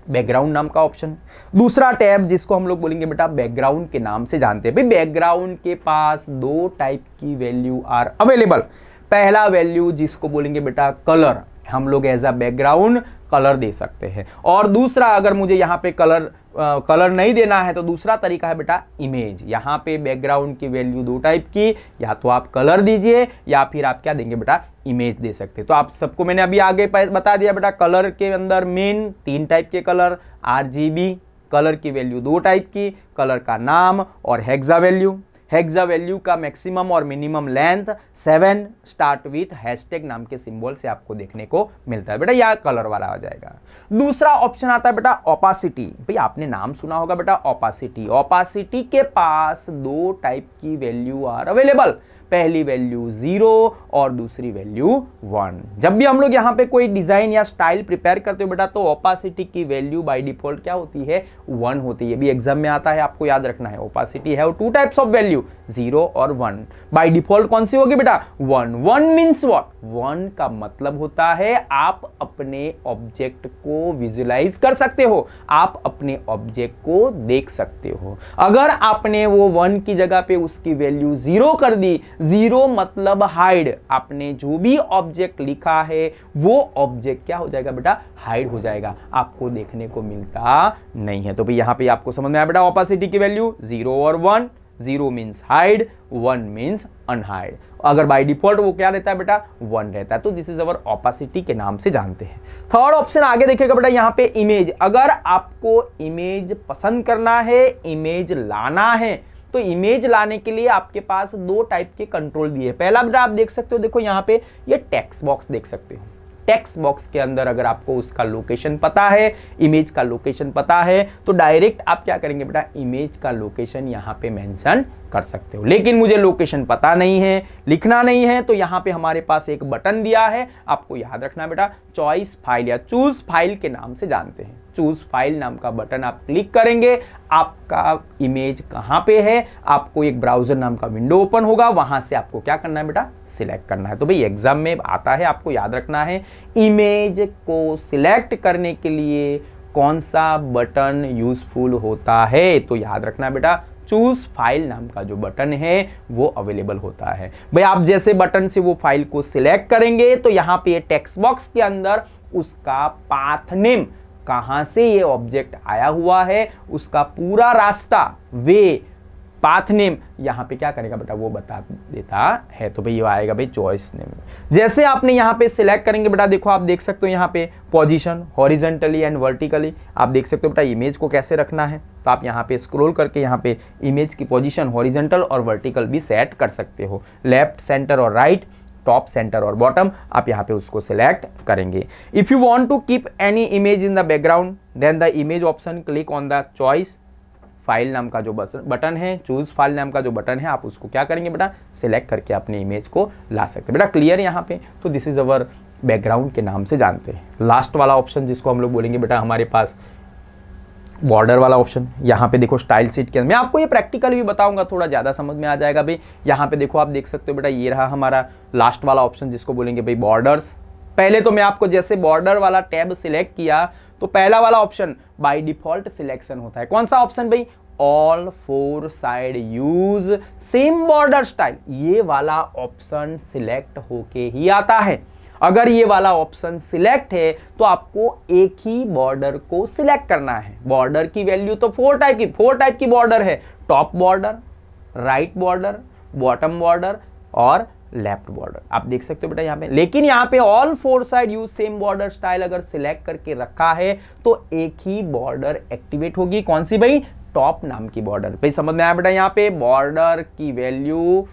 बैकग्राउंड नाम का ऑप्शन, दूसरा टैब जिसको हम लोग बोलेंगे बेटा बैकग्राउंड के नाम से जानते हैं। भाई बैकग्राउंड के पास दो टाइप की वैल्यू आर अवेलेबल। पहला वैल्यू जिसको बोलेंगे बेटा कलर, हम लोग एज अ बैकग्राउंड कलर दे सकते हैं। और दूसरा अगर मुझे यहाँ पे कलर नहीं देना है तो दूसरा तरीका है बेटा इमेज। यहाँ पे बैकग्राउंड की वैल्यू दो टाइप की, या तो आप कलर दीजिए या फिर आप क्या देंगे बेटा, इमेज दे सकते हैं। तो आप सबको मैंने अभी आगे बता दिया बेटा, कलर के अंदर मेन 3 टाइप के कलर, RGB कलर की वैल्यू 2 टाइप की, कलर का नाम और हेक्सा वैल्यू। हेक्सा वैल्यू का मैक्सिमम और minimum length 7 start with hashtag नाम के सिंबल से आपको देखने को मिलता है बेटा, यह कलर वाला आ जाएगा। दूसरा ऑप्शन आता है बेटा ओपासिटी। भाई आपने नाम सुना होगा बेटा ओपासिटी। ओपासिटी के पास 2 टाइप की वैल्यू आर अवेलेबल, पहली वैल्यू 0 और दूसरी वैल्यू 1। जब भी हम लोग यहाँ पे कोई डिजाइन या स्टाइल प्रिपेयर करते हो बेटा, तो ओपासिटी की वैल्यू बाय डिफॉल्ट क्या होती है, 1 होती है। भी एग्जाम में आता है, आपको याद रखना है। Opacity have 2 types of value, 0 और 1। बाय डिफॉल्ट कौन सी होगी बेटा, 1। 1 मीन्स व्हाट, 1 का मतलब होता है आप अपने ऑब्जेक्ट को विजुलाइज कर सकते हो, आप अपने ऑब्जेक्ट को देख सकते हो। अगर आपने वो 1 की जगह पे उसकी वैल्यू 0 कर दी, 0 मतलब हाइड, आपने जो भी ऑब्जेक्ट लिखा है वो ऑब्जेक्ट क्या हो जाएगा बेटा, हाइड हो जाएगा, आपको देखने को मिलता नहीं है। तो भाई यहां पे आपको समझ में आया बेटा, ओपासिटी की वैल्यू 0 और 1, 0 मीन्स हाइड, 1 मीन्स अनहाइड। अगर बाय डिफॉल्ट वो क्या रहता है बेटा, 1 रहता है। तो दिस इज अवर ओपासिटी के नाम से जानते हैं। थर्ड ऑप्शन आगे देखिएगा बेटा, यहाँ पे इमेज। अगर आपको इमेज पसंद करना है, इमेज लाना है, तो इमेज लाने के लिए आपके पास 2 टाइप के कंट्रोल दिए। पहला बेटा आप देख सकते हो, देखो यहाँ पे ये टेक्स्ट बॉक्स देख सकते हो। टेक्स्ट बॉक्स के अंदर अगर आपको उसका लोकेशन पता है, इमेज का लोकेशन पता है, तो डायरेक्ट आप क्या करेंगे बेटा, इमेज का लोकेशन यहाँ पे मेंशन कर सकते हो। लेकिन मुझे लोकेशन पता नहीं है, लिखना नहीं है, तो यहाँ पे हमारे पास एक बटन दिया है, आपको याद रखना बेटा, चॉइस फाइल या चूज फाइल के नाम से जानते हैं। चूज फाइल नाम का बटन आप क्लिक करेंगे, आपका इमेज कहाँ पे है, आपको एक ब्राउजर नाम का विंडो ओपन होगा, वहां से आपको क्या करना है बेटा, सिलेक्ट करना है। तो भाई एग्जाम में आता है, आपको याद रखना है इमेज को सिलेक्ट करने के लिए कौन सा बटन यूजफुल होता है। तो याद रखना बेटा, चूज फाइल नाम का जो बटन है वो अवेलेबल होता है। भाई आप जैसे बटन से वो फाइल को सिलेक्ट करेंगे तो यहाँ पे टेक्स्ट बॉक्स के अंदर उसका पाथ नेम, कहां से ये ऑब्जेक्ट आया हुआ है, उसका पूरा रास्ता, वे, पाथ नेम यहाँ पे क्या करेगा बेटा, वो बता देता है। तो भाई ये आएगा भाई चॉइस नेम। जैसे आपने यहाँ पे सिलेक्ट करेंगे बेटा, देखो आप देख सकते हो यहाँ पे पोजीशन हॉरिजॉन्टली एंड वर्टिकली, आप देख सकते हो बेटा इमेज को कैसे रखना है। तो आप यहाँ पे स्क्रॉल करके यहाँ पे इमेज की पोजीशन हॉरिजॉन्टल और वर्टिकल भी सेट कर सकते हो। लेफ्ट, सेंटर और राइट, टॉप, सेंटर और बॉटम, आप यहाँ पे उसको सिलेक्ट करेंगे। If you want to keep any image in the background then the image option, click on the choice file नाम का जो बटन है, चूज फाइल नाम का जो बटन है, आप उसको क्या करेंगे बेटा, सिलेक्ट करके अपने इमेज को ला सकते हैं। बेटा क्लियर यहाँ पे। तो दिस इज अवर बैकग्राउंड के नाम से जानते हैं। लास्ट वाला ऑप्शन जिसको हम लोग बोलेंगे बेटा हमारे पास बॉर्डर वाला ऑप्शन। यहाँ पे देखो स्टाइल शीट के अंदर मैं आपको ये प्रैक्टिकल भी बताऊंगा, थोड़ा ज़्यादा समझ में आ जाएगा भाई। यहाँ पे देखो आप देख सकते हो बेटा, ये रहा हमारा लास्ट वाला ऑप्शन जिसको बोलेंगे भाई बॉर्डर्स। पहले तो मैं आपको जैसे बॉर्डर वाला टैब सिलेक्ट किया तो पहला वाला ऑप्शन बाय डिफॉल्ट सिलेक्शन होता है। कौन सा ऑप्शन भाई, all 4 side use same border style, ये वाला ऑप्शन सिलेक्ट होके ही आता है। अगर ये वाला ऑप्शन सिलेक्ट है तो आपको एक ही बॉर्डर को सिलेक्ट करना है। बॉर्डर की वैल्यू तो 4 टाइप की बॉर्डर है, top border, right border, bottom border और लेफ्ट बॉर्डर, आप देख सकते हो बेटा यहाँ पे। लेकिन यहाँ पे all 4 side use same border style अगर सिलेक्ट करके रखा है तो एक ही बॉर्डर एक्टिवेट होगी। कौन सी भाई, टॉप नाम की बॉर्डर। भाई समझ में आया बेटा, यहाँ पे बॉर्डर की वैल्यू,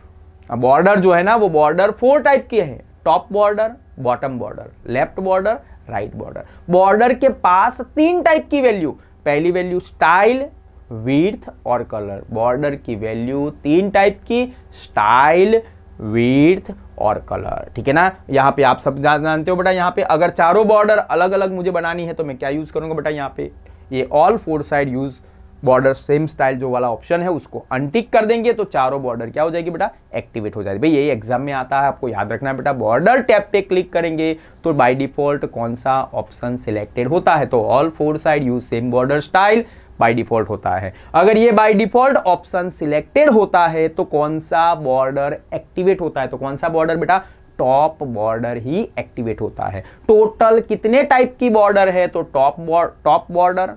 बॉर्डर जो है ना वो बॉर्डर 4 टाइप की है, top border, bottom border, left border, right border. Border के पास 3 टाइप की वैल्यू, पहली वैल्यू स्टाइल, विड्थ और कलर। बॉर्डर की वैल्यू 3 टाइप की, स्टाइल, विड्थ और कलर, ठीक है ना। यहाँ पे आप सब जानते हो बेटा, यहाँ पे अगर चारों बॉर्डर अलग अलग मुझे बनानी है तो मैं क्या यूज करूंगा बेटा, यहाँ पे ये all 4 side use border same style जो वाला ऑप्शन है उसको अनटिक कर देंगे तो चारों बॉर्डर क्या हो जाएगी बेटा, एक्टिवेट हो जाएगी। भाई यही एग्जाम में आता है, आपको याद रखना है बेटा। बॉर्डर टैब पे क्लिक करेंगे तो बाय डिफॉल्ट कौन सा ऑप्शन सिलेक्टेड होता है, तो all 4 side use same border style by default होता है। अगर ये बाय डिफॉल्ट ऑप्शन सिलेक्टेड होता है तो कौन सा बॉर्डर एक्टिवेट होता है, तो कौन सा बॉर्डर बेटा, टॉप बॉर्डर ही एक्टिवेट होता है। टोटल कितने टाइप की बॉर्डर है, तो top border,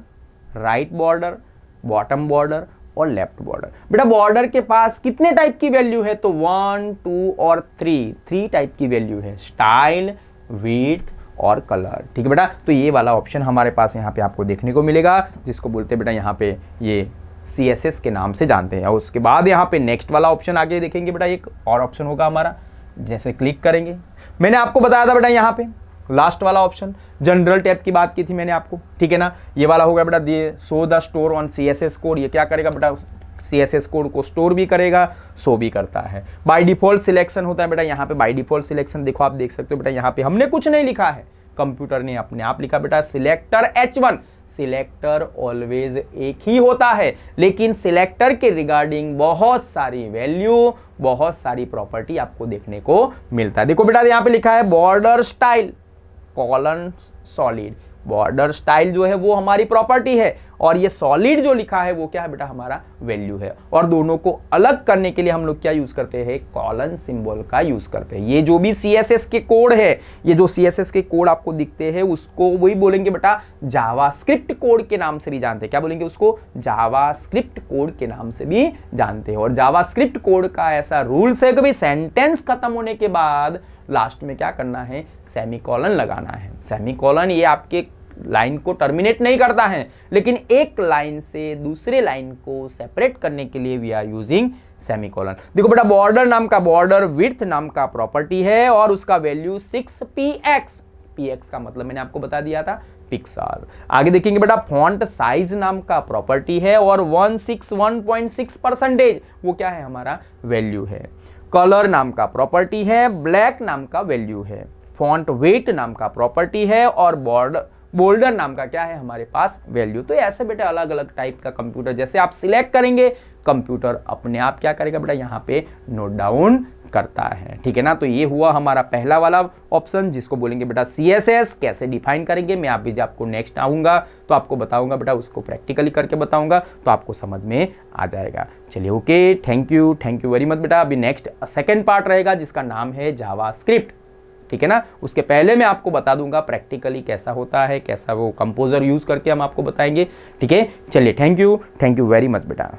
right border, bottom border और लेफ्ट बॉर्डर। बेटा बॉर्डर के पास कितने टाइप की वैल्यू है, तो 1, 2 और 3 टाइप की वैल्यू है, स्टाइल, विड्थ और कलर, ठीक है बेटा। तो ये वाला ऑप्शन हमारे पास यहाँ पे आपको देखने को मिलेगा जिसको बोलते हैं बेटा यहाँ पे ये CSS के नाम से जानते हैं। और उसके बाद यहाँ पे नेक्स्ट वाला ऑप्शन आगे देखेंगे बेटा, एक और ऑप्शन होगा हमारा, जैसे क्लिक करेंगे, मैंने आपको बताया था बेटा यहाँ पे लास्ट वाला ऑप्शन जनरल टैब की बात की थी मैंने आपको, ठीक है ना। ये वाला होगा बेटा ये show the store on CSS code, ये क्या करेगा बेटा, CSS कोड को स्टोर भी करेगा, शो भी करता है। बाय डिफॉल्ट सिलेक्शन होता है बेटा, यहाँ पे बाय डिफॉल्ट सिलेक्शन देखो आप देख सकते हो बेटा, यहाँ पे हमने कुछ नहीं लिखा है, कंप्यूटर ने अपने आप लिखा बेटा, सिलेक्टर H1। सिलेक्टर ऑलवेज एक ही होता है, लेकिन सिलेक्टर के रिगार्डिंग बहुत सारी वैल्यू, बहुत सारी प्रॉपर्टी आपको देखने को मिलता है। देखो बेटा यहाँ पे लिखा है border style colon solid, border style जो है वो हमारी प्रॉपर्टी है और ये सॉलिड जो लिखा है वो क्या है बेटा, हमारा वैल्यू है। और दोनों को अलग करने के लिए हम लोग क्या यूज करते हैं, कॉलन सिंबल का यूज करते हैं। ये जो भी CSS के कोड है, ये जो CSS के कोड आपको दिखते हैं उसको वही बोलेंगे बेटा जावास्क्रिप्ट कोड के नाम से भी जानते हैं। क्या बोलेंगे उसको, जावास्क्रिप्ट कोड के नाम से भी जानते हैं। और जावास्क्रिप्ट कोड का ऐसा रूल्स है कि भाई सेंटेंस खत्म होने के बाद लास्ट में क्या करना है, सेमीकोलन लगाना है। सेमीकोलन ये आपके लाइन को टर्मिनेट नहीं करता है, लेकिन एक लाइन से दूसरे लाइन को सेपरेट करने के लिए वी आर यूजिंग सेमीकोलन। देखो बेटा बॉर्डर नाम का, बॉर्डर विड्थ नाम का प्रॉपर्टी है और उसका वैल्यू 6px, px का मतलब मैंने आपको बता दिया था पिक्सल। आगे देखेंगे बेटा फॉन्ट साइज नाम का प्रॉपर्टी है और 161.6% वो क्या है, हमारा वैल्यू है। कलर नाम का प्रॉपर्टी है, ब्लैक नाम का वैल्यू है। फॉन्ट वेट नाम का प्रॉपर्टी है और बोल्डर नाम का क्या है हमारे पास वैल्यू। तो ऐसे बेटा अलग अलग टाइप का कंप्यूटर जैसे आप सिलेक्ट करेंगे कंप्यूटर अपने आप क्या करेगा बेटा, यहाँ पे नोट डाउन करता है, ठीक है ना। तो ये हुआ हमारा पहला वाला ऑप्शन जिसको बोलेंगे बेटा CSS। कैसे डिफाइन करेंगे मैं अभी जब आपको नेक्स्ट आऊंगा तो आपको बताऊंगा बेटा, उसको प्रैक्टिकली करके बताऊंगा तो आपको समझ में आ जाएगा। चलिए okay, thank you very much बेटा। अभी नेक्स्ट सेकेंड पार्ट रहेगा जिसका नाम है जावास्क्रिप्ट, ठीक है ना। उसके पहले मैं आपको बता दूंगा प्रैक्टिकली कैसा होता है, कैसा वो कंपोजर यूज करके हम आपको बताएंगे, ठीक है। चलिए थैंक यू वेरी मच बेटा।